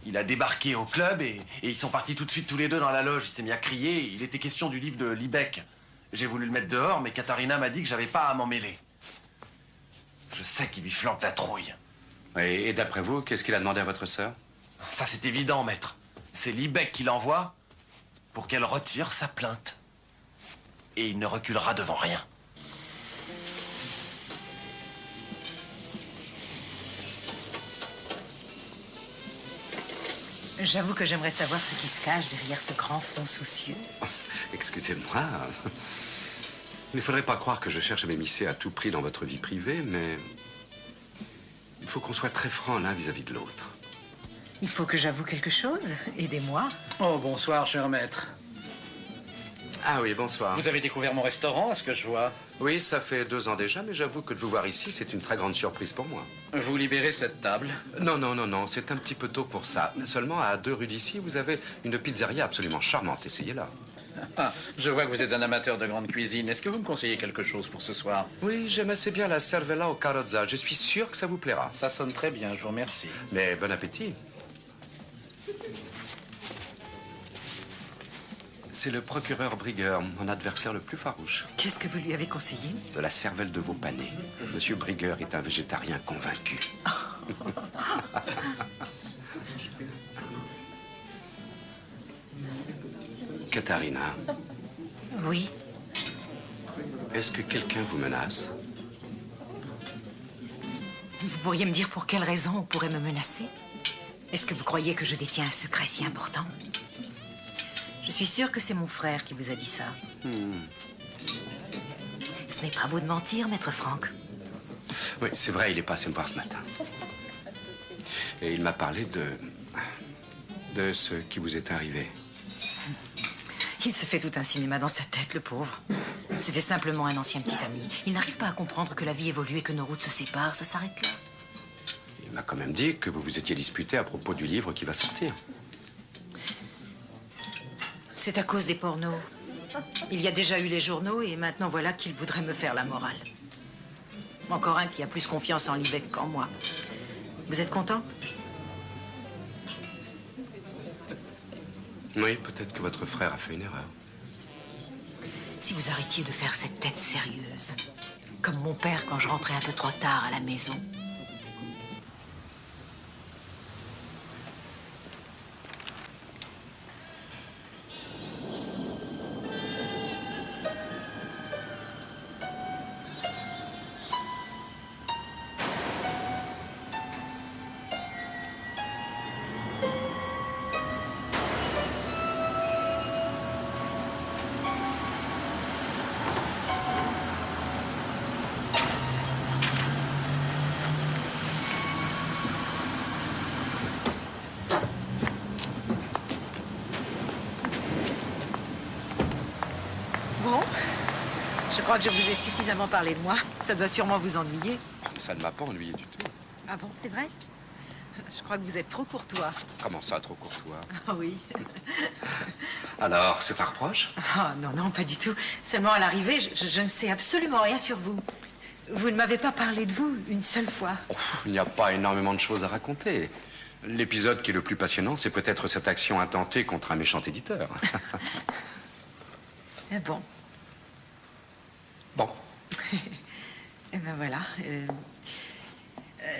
Speaker 12: Il a débarqué au club et ils sont partis tout de suite tous les deux dans la loge. Il s'est mis à crier. Il était question du livre de Liebeck. J'ai voulu le mettre dehors, mais Katharina m'a dit que j'avais pas à m'en mêler. Je sais qu'il lui flanque la trouille.
Speaker 7: Et d'après vous, qu'est-ce qu'il a demandé à votre sœur?
Speaker 12: Ça, c'est évident, maître. C'est Liebeck qui l'envoie pour qu'elle retire sa plainte. Et il ne reculera devant rien.
Speaker 3: J'avoue que j'aimerais savoir ce qui se cache derrière ce grand front soucieux.
Speaker 7: Excusez-moi. Il ne faudrait pas croire que je cherche à m'immiscer à tout prix dans votre vie privée, mais il faut qu'on soit très franc l'un vis-à-vis de l'autre.
Speaker 3: Il faut que j'avoue quelque chose. Aidez-moi.
Speaker 9: Oh, bonsoir, cher maître.
Speaker 7: Ah oui, bonsoir.
Speaker 9: Vous avez découvert mon restaurant, à ce que je vois?
Speaker 7: Oui, ça fait 2 ans déjà, mais j'avoue que de vous voir ici, c'est une très grande surprise pour moi.
Speaker 9: Vous libérez cette table?
Speaker 7: Non, non, non, non, c'est un petit peu tôt pour ça. Seulement, à 2 rues d'ici, vous avez une pizzeria absolument charmante. Essayez-la.
Speaker 9: Ah, je vois que vous êtes un amateur de grande cuisine. Est-ce que vous me conseillez quelque chose pour ce soir?
Speaker 7: Oui, j'aime assez bien la cervella au carrozza. Je suis sûr que ça vous plaira.
Speaker 9: Ça sonne très bien, je vous remercie.
Speaker 7: Mais bon appétit. C'est le procureur Brigger, mon adversaire le plus farouche.
Speaker 3: Qu'est-ce que vous lui avez conseillé?
Speaker 7: De la cervelle de veau pané. Monsieur Brigger est un végétarien convaincu. Katharina.
Speaker 3: Oui.
Speaker 7: Est-ce que quelqu'un vous menace?
Speaker 3: Vous pourriez me dire pour quelle raison on pourrait me menacer? Est-ce que vous croyez que je détiens un secret si important? Je suis sûre que c'est mon frère qui vous a dit ça. Ce n'est pas beau de mentir, maître Franck.
Speaker 7: Oui, c'est vrai, il est passé me voir ce matin. Et il m'a parlé de ce qui vous est arrivé.
Speaker 3: Il se fait tout un cinéma dans sa tête, le pauvre. C'était simplement un ancien petit ami. Il n'arrive pas à comprendre que la vie évolue et que nos routes se séparent. Ça s'arrête là.
Speaker 7: Il m'a quand même dit que vous vous étiez disputé à propos du livre qui va sortir.
Speaker 3: C'est à cause des pornos. Il y a déjà eu les journaux et maintenant voilà qu'il voudrait me faire la morale. Encore un qui a plus confiance en Liebeck qu'en moi. Vous êtes content?
Speaker 7: Oui, peut-être que votre frère a fait une erreur.
Speaker 3: Si vous arrêtiez de faire cette tête sérieuse, comme mon père quand je rentrais un peu trop tard à la maison. Bon, je crois que je vous ai suffisamment parlé de moi. Ça doit sûrement vous ennuyer.
Speaker 7: Ça ne m'a pas ennuyé du tout.
Speaker 3: Ah bon, c'est vrai? Je crois que vous êtes trop courtois.
Speaker 7: Comment ça, trop courtois?
Speaker 3: Ah oui.
Speaker 7: Alors, c'est un reproche?
Speaker 3: Ah non, non, pas du tout. Seulement à l'arrivée, je ne sais absolument rien sur vous. Vous ne m'avez pas parlé de vous une seule fois.
Speaker 7: Oh, il n'y a pas énormément de choses à raconter. L'épisode qui est le plus passionnant, c'est peut-être cette action intentée contre un méchant éditeur.
Speaker 3: Ah bon.
Speaker 7: Bon.
Speaker 3: Eh ben voilà.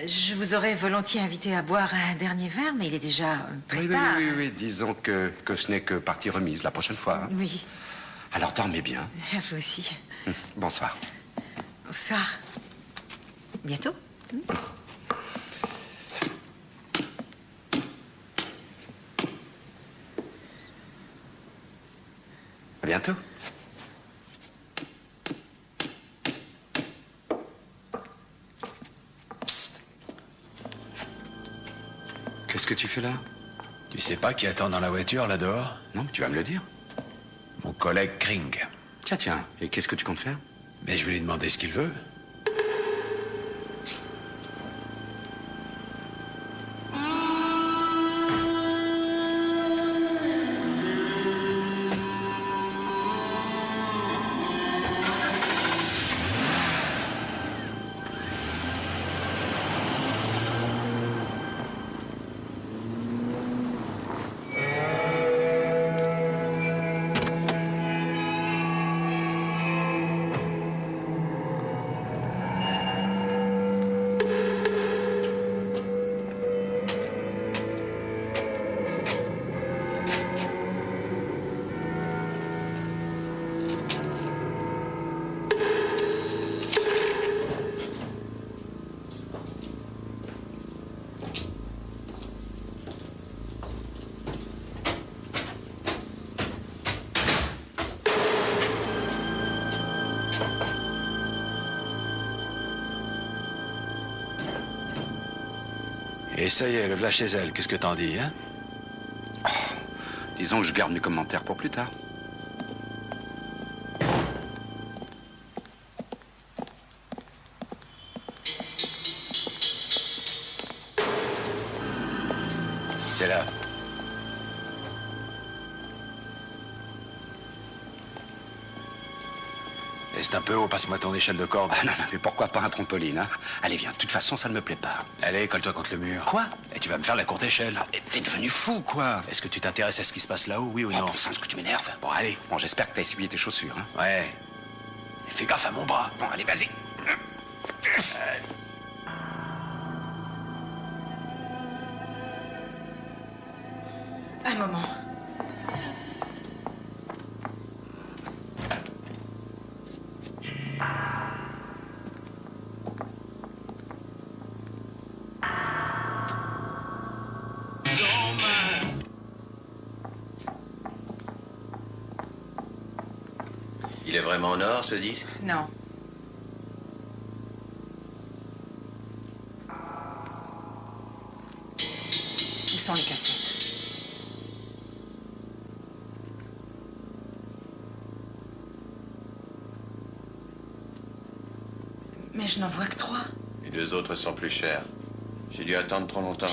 Speaker 3: Je vous aurais volontiers invité à boire un dernier verre, mais il est déjà très
Speaker 7: Oui,
Speaker 3: tard.
Speaker 7: oui. Disons que ce n'est que partie remise la prochaine fois. Hein.
Speaker 3: Oui.
Speaker 7: Alors dormez bien.
Speaker 3: Vous aussi.
Speaker 7: Bonsoir.
Speaker 3: Bonsoir. Bientôt.
Speaker 7: À bientôt. Qu'est-ce que tu fais là?
Speaker 6: Tu sais pas qui attend dans la voiture, là dehors?
Speaker 7: Non, mais tu vas me le dire.
Speaker 6: Mon collègue Kring.
Speaker 7: Tiens. Et qu'est-ce que tu comptes faire?
Speaker 6: Mais je vais lui demander ce qu'il veut. Et ça y est, le voilà chez elle. Qu'est-ce que t'en dis, hein?
Speaker 7: Disons que je garde mes commentaires pour plus tard.
Speaker 6: C'est là. Et c'est un peu haut, passe-moi ton échelle de corde.
Speaker 7: Ah non, mais pourquoi pas un trampoline, hein? Allez, viens, de toute façon, ça ne me plaît pas.
Speaker 6: Allez, colle-toi contre le mur.
Speaker 7: Quoi?
Speaker 6: Et tu vas me faire la courte échelle.
Speaker 7: T'es devenu fou, quoi?
Speaker 6: Est-ce que tu t'intéresses à ce qui se passe là-haut, oui ou non?
Speaker 7: Bon sens que tu m'énerves.
Speaker 6: Bon, allez.
Speaker 7: Bon, j'espère que t'as essuyé tes chaussures, hein?
Speaker 6: Ouais. Et fais gaffe à mon bras.
Speaker 7: Bon, allez, vas-y.
Speaker 3: Un moment.
Speaker 8: Il est vraiment en or, ce disque?
Speaker 3: Non. Où sont les cassettes? Mais je n'en vois que 3.
Speaker 8: Les 2 autres sont plus chers.
Speaker 13: J'ai dû attendre trop longtemps.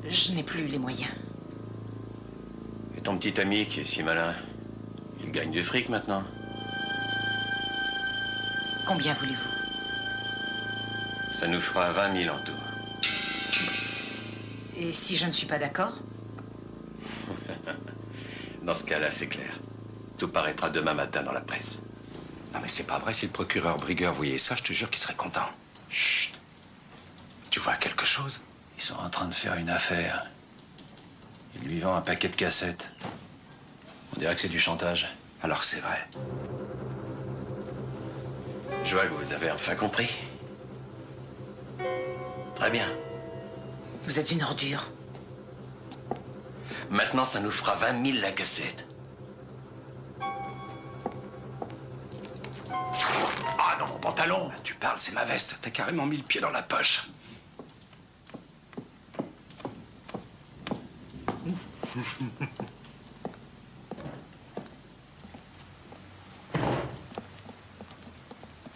Speaker 3: Je n'ai plus les moyens.
Speaker 13: Et ton petit ami qui est si malin, il gagne du fric maintenant.
Speaker 3: Combien voulez-vous?
Speaker 13: Ça nous fera 20 000 en tout.
Speaker 3: Et si je ne suis pas d'accord?
Speaker 13: Dans ce cas-là, c'est clair. Tout paraîtra demain matin dans la presse.
Speaker 7: Non mais c'est pas vrai, si le procureur Brigueur voyait ça, je te jure qu'il serait content. Chut. Tu vois quelque chose?
Speaker 6: Ils sont en train de faire une affaire. Ils lui vendent un paquet de cassettes. On dirait que c'est du chantage.
Speaker 7: Alors c'est vrai.
Speaker 13: Je vois que vous avez enfin compris. Très bien.
Speaker 3: Vous êtes une ordure.
Speaker 13: Maintenant, ça nous fera 20 000 la cassette.
Speaker 7: Ah non, mon pantalon! Tu parles, c'est ma veste. T'as carrément mis le pied dans la poche.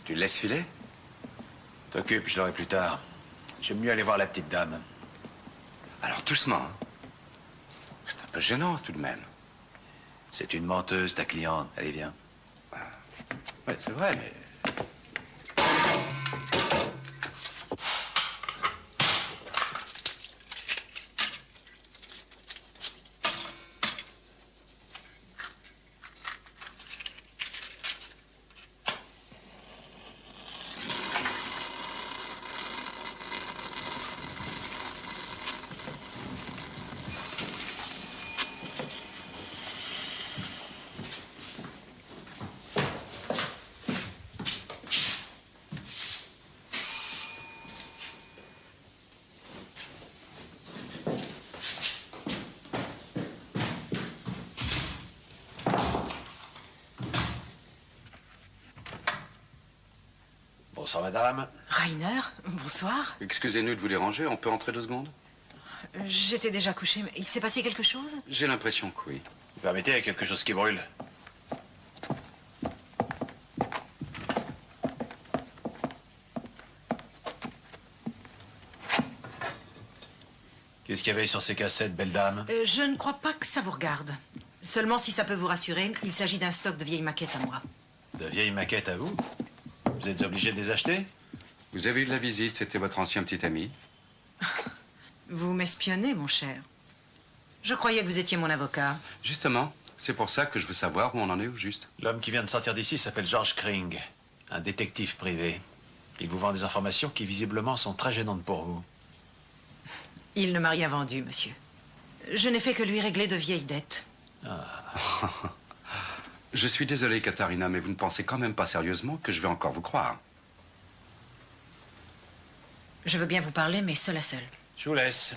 Speaker 7: Tu le laisses filer?
Speaker 6: T'occupe, je l'aurai plus tard. J'aime mieux aller voir la petite dame.
Speaker 7: Alors doucement. Hein. C'est un peu gênant tout de même.
Speaker 6: C'est une menteuse, ta cliente. Allez, viens.
Speaker 7: Ouais, c'est vrai, mais...
Speaker 6: Bonsoir, madame.
Speaker 3: Rainer, bonsoir.
Speaker 7: Excusez-nous de vous déranger, on peut entrer 2 secondes?
Speaker 3: J'étais déjà couchée, mais il s'est passé quelque chose?
Speaker 7: J'ai l'impression que oui.
Speaker 6: Vous permettez, il y a quelque chose qui brûle. Qu'est-ce qu'il y avait sur ces cassettes, belle dame?
Speaker 3: Je ne crois pas que ça vous regarde. Seulement, si ça peut vous rassurer, il s'agit d'un stock de vieilles maquettes à moi.
Speaker 6: De vieilles maquettes à vous? Vous êtes obligé de les acheter?
Speaker 7: Vous avez eu de la visite, c'était votre ancien petit ami.
Speaker 3: Vous m'espionnez, mon cher. Je croyais que vous étiez mon avocat.
Speaker 7: Justement, c'est pour ça que je veux savoir où on en est au juste.
Speaker 6: L'homme qui vient de sortir d'ici s'appelle George Kring, un détective privé. Il vous vend des informations qui, visiblement, sont très gênantes pour vous.
Speaker 3: Il ne m'a rien vendu, monsieur. Je n'ai fait que lui régler de vieilles dettes.
Speaker 6: Ah.
Speaker 7: Je suis désolé, Katharina, mais vous ne pensez quand même pas sérieusement que je vais encore vous croire.
Speaker 3: Je veux bien vous parler, mais seul à seul.
Speaker 6: Je vous laisse.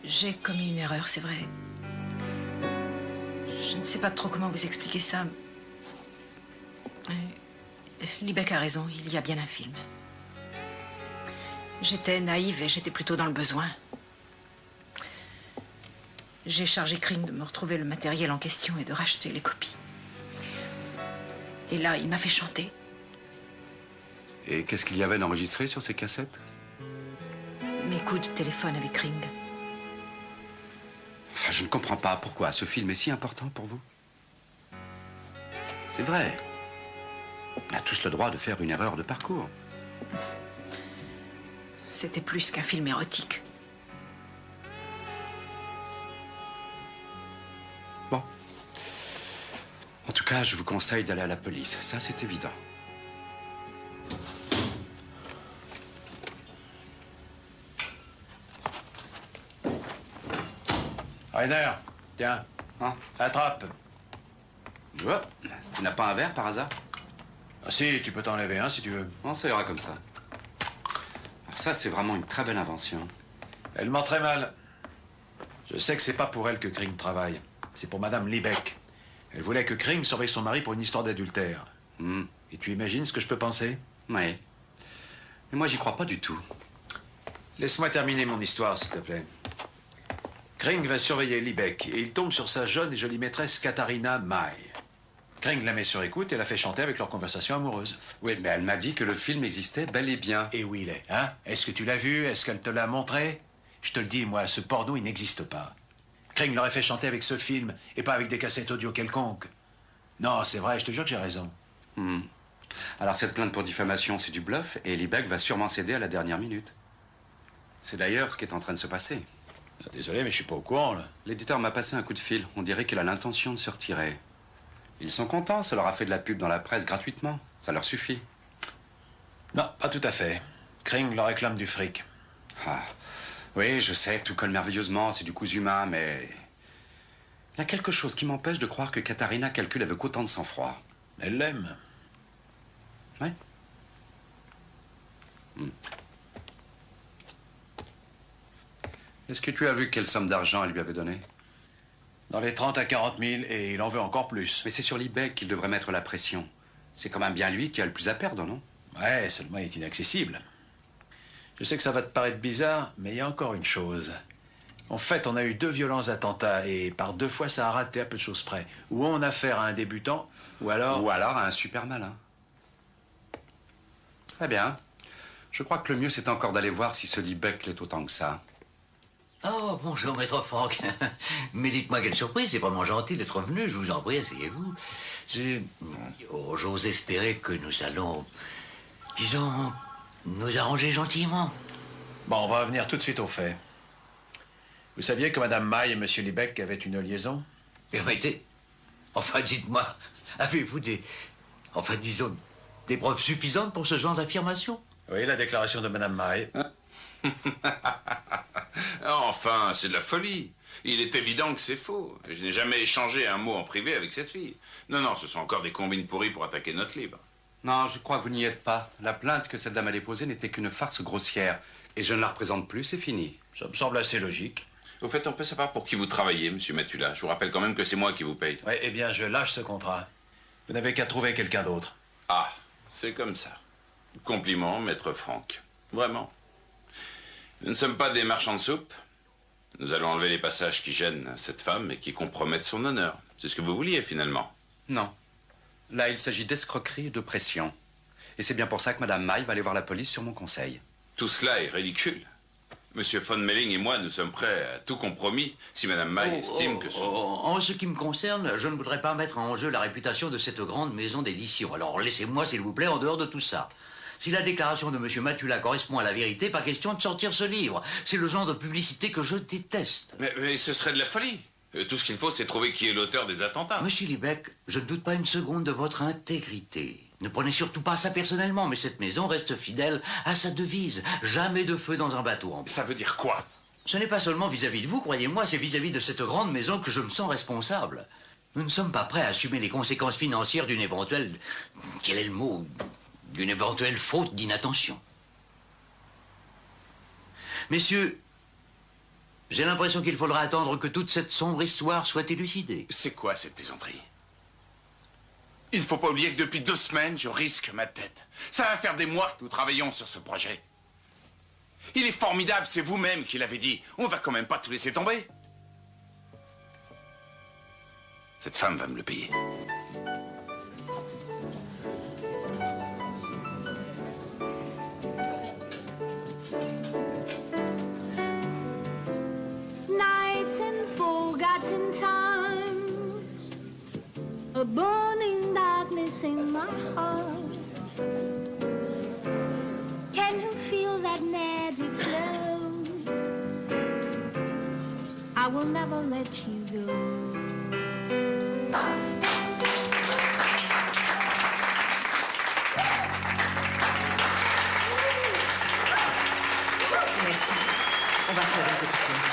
Speaker 3: J'ai commis une erreur, c'est vrai. Je ne sais pas trop comment vous expliquer ça. Liebeck a raison, il y a bien un film. J'étais naïve et j'étais plutôt dans le besoin. J'ai chargé Kring de me retrouver le matériel en question et de racheter les copies. Et là, il m'a fait chanter.
Speaker 7: Et qu'est-ce qu'il y avait d'enregistré sur ces cassettes?
Speaker 3: Mes coups de téléphone avec Kring.
Speaker 7: Enfin, je ne comprends pas pourquoi ce film est si important pour vous. C'est vrai. On a tous le droit de faire une erreur de parcours.
Speaker 3: C'était plus qu'un film érotique.
Speaker 7: Bon. En tout cas, je vous conseille d'aller à la police. Ça, c'est évident.
Speaker 6: Rainer, tiens.
Speaker 7: Hein?
Speaker 6: Attrape.
Speaker 7: Ouais. Tu n'as pas un verre, par hasard?
Speaker 6: Ah, si, tu peux t'enlever un si tu veux.
Speaker 7: Non, ça ira comme ça. Alors ça, c'est vraiment une très belle invention.
Speaker 6: Elle ment très mal. Je sais que c'est pas pour elle que Kring travaille. C'est pour Madame Liebeck. Elle voulait que Kring surveille son mari pour une histoire d'adultère. Et tu imagines ce que je peux penser?
Speaker 7: Oui. Mais moi, j'y crois pas du tout.
Speaker 6: Laisse-moi terminer mon histoire, s'il te plaît. Kring va surveiller Liebeck et il tombe sur sa jeune et jolie maîtresse Katharina May. Kring la met sur écoute et la fait chanter avec leur conversation amoureuse.
Speaker 7: Oui, mais elle m'a dit que le film existait bel et bien.
Speaker 6: Et où il est, hein? Est-ce que tu l'as vu? Est-ce qu'elle te l'a montré? Je te le dis, moi, ce porno, il n'existe pas. Kring l'aurait fait chanter avec ce film et pas avec des cassettes audio quelconques. Non, c'est vrai, je te jure que j'ai raison.
Speaker 7: Alors cette plainte pour diffamation, c'est du bluff et Liebeck va sûrement céder à la dernière minute. C'est d'ailleurs ce qui est en train de se passer.
Speaker 6: Désolé, mais je suis pas au courant, là.
Speaker 7: L'éditeur m'a passé un coup de fil. On dirait qu'il a l'intention de se retirer. Ils sont contents, ça leur a fait de la pub dans la presse gratuitement. Ça leur suffit.
Speaker 6: Non, pas tout à fait. Kring leur réclame du fric.
Speaker 7: Ah, oui, je sais, tout colle merveilleusement, c'est du cousu humain, mais... Il y a quelque chose qui m'empêche de croire que Katharina calcule avec autant de sang-froid.
Speaker 6: Elle l'aime.
Speaker 7: Oui. Est-ce que tu as vu quelle somme d'argent elle lui avait donnée?
Speaker 6: Dans les 30 à 40 000, et il en veut encore plus.
Speaker 7: Mais c'est sur Liebeck qu'il devrait mettre la pression. C'est quand même bien lui qui a le plus à perdre, non?
Speaker 6: Ouais, seulement il est inaccessible. Je sais que ça va te paraître bizarre, mais il y a encore une chose. En fait, on a eu 2 violents attentats, et par 2 fois, ça a raté à peu de choses près. Ou on a affaire à un débutant, ou alors...
Speaker 7: Ou alors à un super malin. Très bien. Je crois que le mieux, c'est encore d'aller voir si ce Liebeck l'est autant que ça.
Speaker 5: Oh, bonjour, maître Franck. Mais dites-moi quelle surprise, c'est vraiment gentil d'être venu, je vous en prie, asseyez-vous. J'ose espérer que nous allons, disons, nous arranger gentiment.
Speaker 6: Bon, on va revenir tout de suite au fait. Vous saviez que Madame May et Monsieur Liebeck avaient une liaison?
Speaker 5: Permettez. Enfin, dites-moi, avez-vous disons, des preuves suffisantes pour ce genre d'affirmation?
Speaker 6: Oui, la déclaration de Madame May.
Speaker 2: Enfin, c'est de la folie. Il est évident que c'est faux. Je n'ai jamais échangé un mot en privé avec cette fille. Non, non, ce sont encore des combines pourries pour attaquer notre livre.
Speaker 7: Non, je crois que vous n'y êtes pas. La plainte que cette dame a déposée n'était qu'une farce grossière. Et je ne la représente plus, c'est fini.
Speaker 6: Ça me semble assez logique.
Speaker 2: Au fait, on peut savoir pour qui vous travaillez, monsieur Matula. Je vous rappelle quand même que c'est moi qui vous paye.
Speaker 6: Oui, eh bien, je lâche ce contrat. Vous n'avez qu'à trouver quelqu'un d'autre.
Speaker 2: Ah, c'est comme ça. Compliment, maître Franck. Vraiment. Nous ne sommes pas des marchands de soupe. Nous allons enlever les passages qui gênent cette femme et qui compromettent son honneur. C'est ce que vous vouliez, finalement.
Speaker 7: Non. Là, il s'agit d'escroquerie et de pression. Et c'est bien pour ça que Madame May va aller voir la police sur mon conseil.
Speaker 2: Tout cela est ridicule. Monsieur von Melling et moi, nous sommes prêts à tout compromis si Madame May estime que
Speaker 5: En ce qui me concerne, je ne voudrais pas mettre en jeu la réputation de cette grande maison d'édition. Alors laissez-moi, s'il vous plaît, en dehors de tout ça. Si la déclaration de Monsieur Matula correspond à la vérité, pas question de sortir ce livre. C'est le genre de publicité que je déteste.
Speaker 2: Mais ce serait de la folie. Tout ce qu'il faut, c'est trouver qui est l'auteur des attentats.
Speaker 5: Monsieur Liebeck, je ne doute pas une seconde de votre intégrité. Ne prenez surtout pas ça personnellement, mais cette maison reste fidèle à sa devise. Jamais de feu dans un bateau en bois.
Speaker 2: Ça veut dire quoi?
Speaker 5: Ce n'est pas seulement vis-à-vis de vous, croyez-moi, c'est vis-à-vis de cette grande maison que je me sens responsable. Nous ne sommes pas prêts à assumer les conséquences financières d'une éventuelle... Quel est le mot? D'une éventuelle faute d'inattention. Messieurs, j'ai l'impression qu'il faudra attendre que toute cette sombre histoire soit élucidée.
Speaker 2: C'est quoi cette plaisanterie? Il ne faut pas oublier que depuis 2 semaines, je risque ma tête. Ça va faire des mois que nous travaillons sur ce projet. Il est formidable, c'est vous-même qui l'avez dit. On va quand même pas tout laisser tomber. Cette femme va me le payer.
Speaker 11: Nights and forgotten times, a burning darkness in my heart. Can you feel that magic flow? I will never let you go.
Speaker 3: Merci. On va faire une petite pause.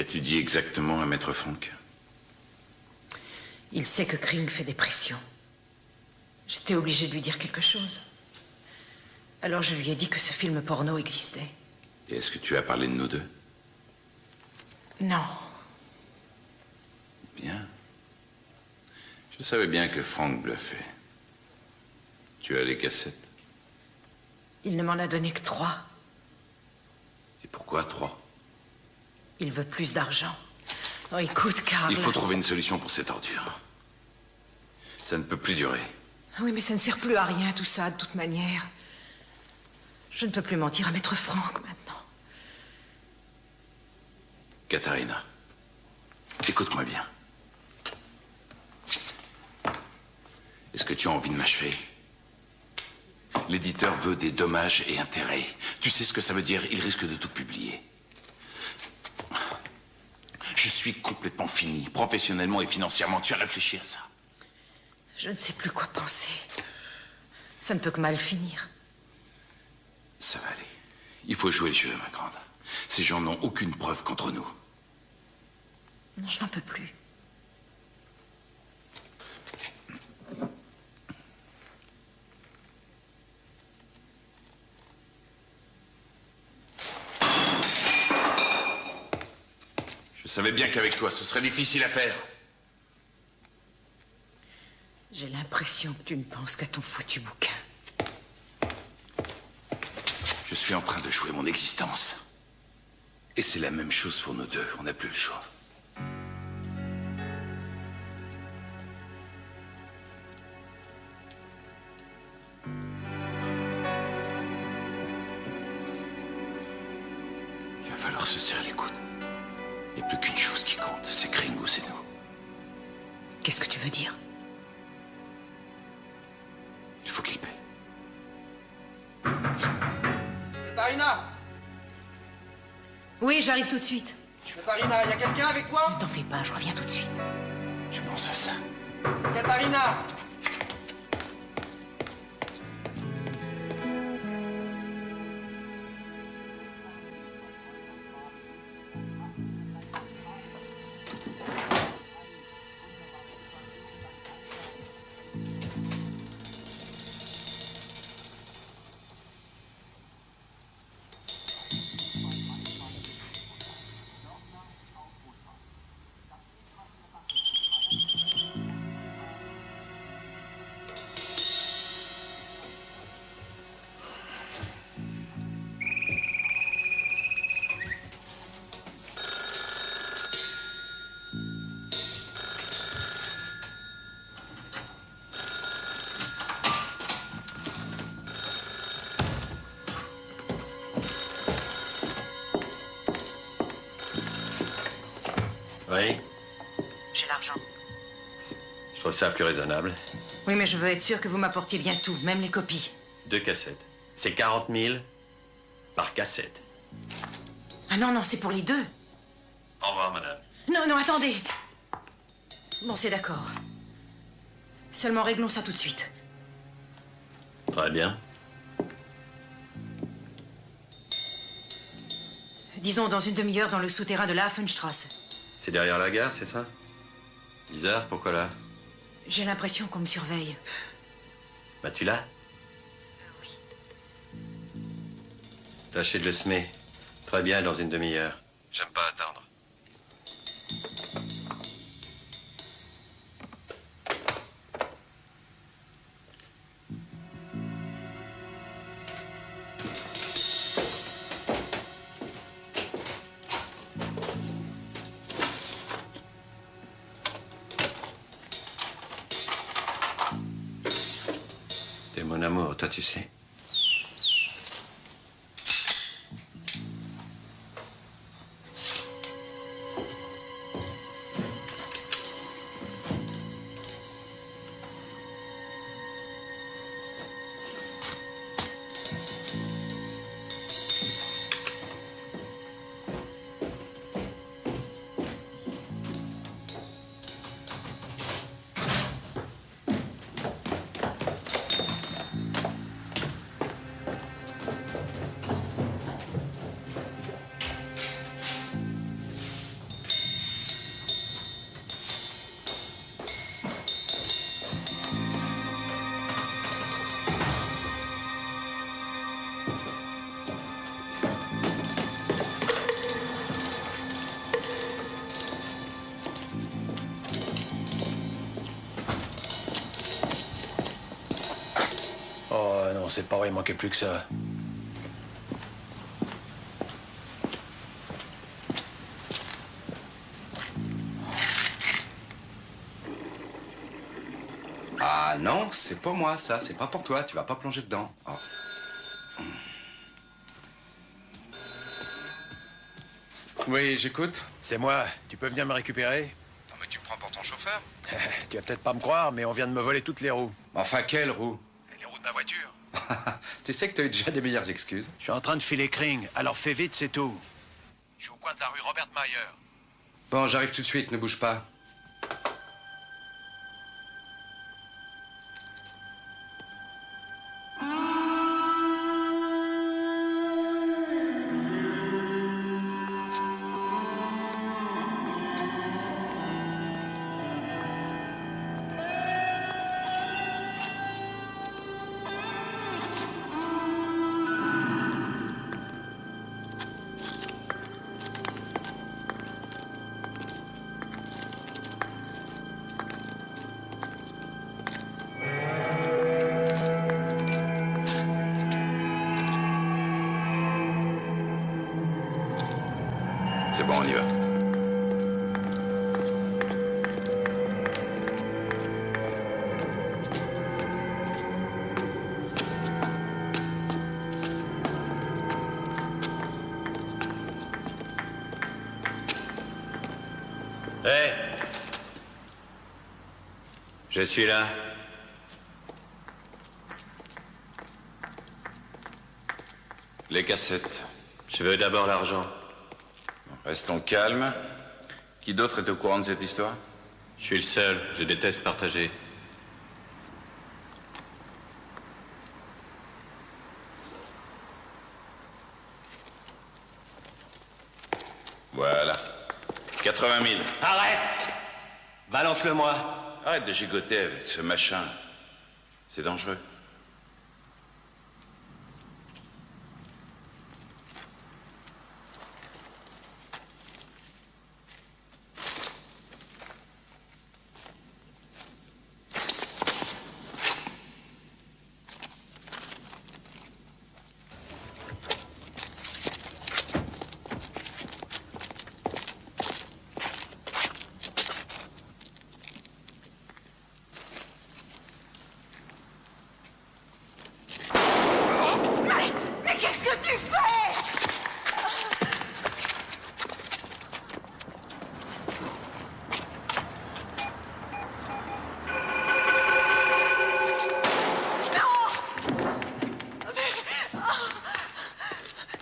Speaker 2: Qu'as-tu dit exactement à Maître Franck?
Speaker 3: Il sait que Kring fait des pressions. J'étais obligée de lui dire quelque chose. Alors je lui ai dit que ce film porno existait.
Speaker 2: Et est-ce que tu as parlé de nous deux?
Speaker 3: Non.
Speaker 2: Bien. Je savais bien que Franck bluffait. Tu as les cassettes?
Speaker 3: Il ne m'en a donné que 3.
Speaker 2: Et pourquoi 3?
Speaker 3: Il veut plus d'argent. Oh, écoute, Karl...
Speaker 2: Il faut trouver une solution pour cette ordure. Ça ne peut plus durer.
Speaker 3: Oui, mais ça ne sert plus à rien, tout ça, de toute manière. Je ne peux plus mentir à Maître Franck, maintenant.
Speaker 2: Katharina, écoute-moi bien. Est-ce que tu as envie de m'achever? L'éditeur veut des dommages et intérêts. Tu sais ce que ça veut dire? Il risque de tout publier. Je suis complètement fini, professionnellement et financièrement. Tu as réfléchi à ça?
Speaker 3: Je ne sais plus quoi penser. Ça ne peut que mal finir.
Speaker 2: Ça va aller. Il faut jouer le jeu, ma grande. Ces gens n'ont aucune preuve contre nous.
Speaker 3: Non, je n'en peux plus.
Speaker 2: Je savais bien qu'avec toi, ce serait difficile à faire.
Speaker 3: J'ai l'impression que tu ne penses qu'à ton foutu bouquin.
Speaker 2: Je suis en train de jouer mon existence. Et c'est la même chose pour nous deux. On n'a plus le choix. Il va falloir se serrer les coudes. Il n'y a plus qu'une chose qui compte. C'est Kring ou c'est nous.
Speaker 3: Qu'est-ce que tu veux dire?
Speaker 2: Il faut qu'il paie.
Speaker 12: Katharina!
Speaker 3: Oui, j'arrive tout de suite.
Speaker 12: Katharina, il y a quelqu'un avec toi?
Speaker 3: Ne t'en fais pas, je reviens tout de suite.
Speaker 2: Je pense à ça.
Speaker 12: Katharina!
Speaker 13: Oui,
Speaker 3: J'ai l'argent.
Speaker 13: je trouve ça plus raisonnable.
Speaker 3: Oui, mais je veux être sûre que vous m'apportiez bien tout, même les copies.
Speaker 13: 2 cassettes. C'est 40 000 par cassette.
Speaker 3: Ah non, non, c'est pour les 2.
Speaker 13: Au revoir, madame.
Speaker 3: Non, non, attendez. Bon, c'est d'accord. Seulement réglons ça tout de suite.
Speaker 13: Très bien.
Speaker 3: Disons dans une demi-heure dans le souterrain de la Hafenstrasse.
Speaker 13: C'est derrière la gare, c'est ça? Bizarre, pourquoi là?
Speaker 3: J'ai l'impression qu'on me surveille.
Speaker 13: Bah, tu l'as?
Speaker 3: Oui.
Speaker 13: Tâchez de le semer. Très bien, dans une demi-heure. J'aime pas attendre. T'es mon amour, toi tu sais.
Speaker 6: Non, c'est pas vrai, il manquait plus que ça.
Speaker 7: Ah non, c'est pas moi, ça. C'est pas pour toi. Tu vas pas plonger dedans. Oh. Oui, j'écoute.
Speaker 6: C'est moi. Tu peux venir me récupérer?
Speaker 7: Non, mais tu me prends pour ton chauffeur?
Speaker 6: Tu vas peut-être pas me croire, mais on vient de me voler toutes les roues.
Speaker 7: Enfin, quelles roues?
Speaker 6: Les roues de ma voiture.
Speaker 7: Tu sais que tu as eu déjà des meilleures excuses.
Speaker 6: Je suis en train de filer Kring, alors fais vite, c'est tout. Je suis au coin de la rue Robert Mayer.
Speaker 7: Bon, j'arrive tout de suite, ne bouge pas.
Speaker 2: C'est bon, on y va.
Speaker 13: Hé! Je suis là.
Speaker 2: Les cassettes.
Speaker 13: Je veux d'abord l'argent.
Speaker 2: Restons calmes. Qui d'autre est au courant de cette histoire?
Speaker 13: Je suis le seul. Je déteste partager.
Speaker 2: Voilà. 80 000.
Speaker 13: Arrête! Balance-le-moi.
Speaker 2: Arrête de gigoter avec ce machin. C'est dangereux.
Speaker 3: Mais qu'est-ce que tu fais?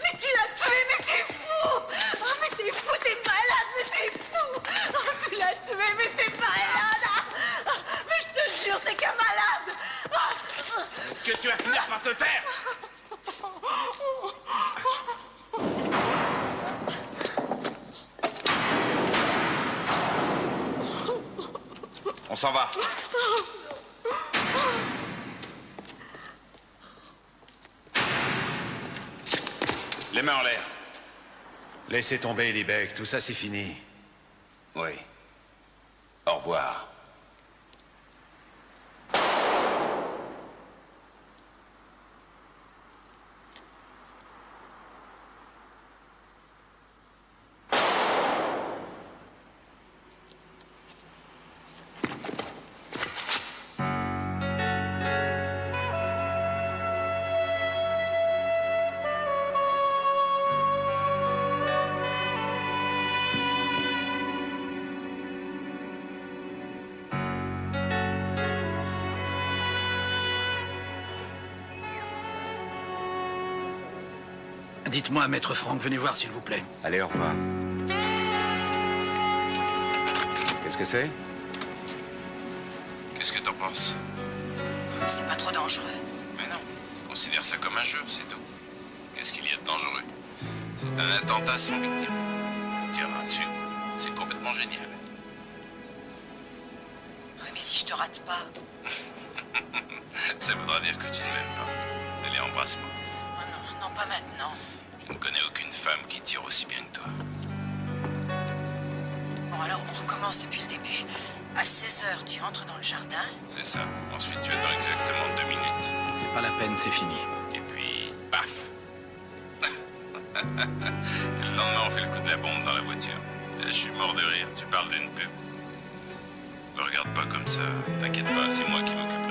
Speaker 3: Mais tu l'as tué, mais t'es fou! Oh, mais t'es fou, t'es malade, mais t'es fou! Oh, tu l'as tué, mais t'es malade! Ah, mais je te jure, t'es qu'un malade!
Speaker 2: Est-ce que tu vas finir par te taire? On s'en va. Les mains en l'air.
Speaker 6: Laissez tomber, Liebeck, tout ça c'est fini.
Speaker 2: Oui. Au revoir.
Speaker 9: Dites-moi, maître Franck, venez voir s'il vous plaît.
Speaker 7: Allez, au revoir. Qu'est-ce que c'est?
Speaker 2: Qu'est-ce que t'en penses?
Speaker 3: C'est pas trop dangereux.
Speaker 2: Mais non, considère ça comme un jeu, c'est tout. Qu'est-ce qu'il y a de dangereux? C'est un attentat sans victime. On tirera dessus. C'est complètement génial.
Speaker 3: Oui, mais si je te rate pas...
Speaker 2: Ça voudra dire que tu ne m'aimes pas. Allez, embrasse-moi.
Speaker 3: Oh non, non, pas maintenant.
Speaker 2: Je ne connais aucune femme qui tire aussi bien que toi.
Speaker 3: Bon, alors, on recommence depuis le début. À 16h, tu entres dans le jardin.
Speaker 2: C'est ça. Ensuite, tu attends exactement 2 minutes.
Speaker 7: C'est
Speaker 9: Pas la peine, c'est fini.
Speaker 2: Et puis, paf. Et le lendemain, on fait le coup de la bombe dans la voiture. Et là, je suis mort de rire. Tu parles d'une pub. Me regarde pas comme ça. T'inquiète pas, c'est moi qui m'occupe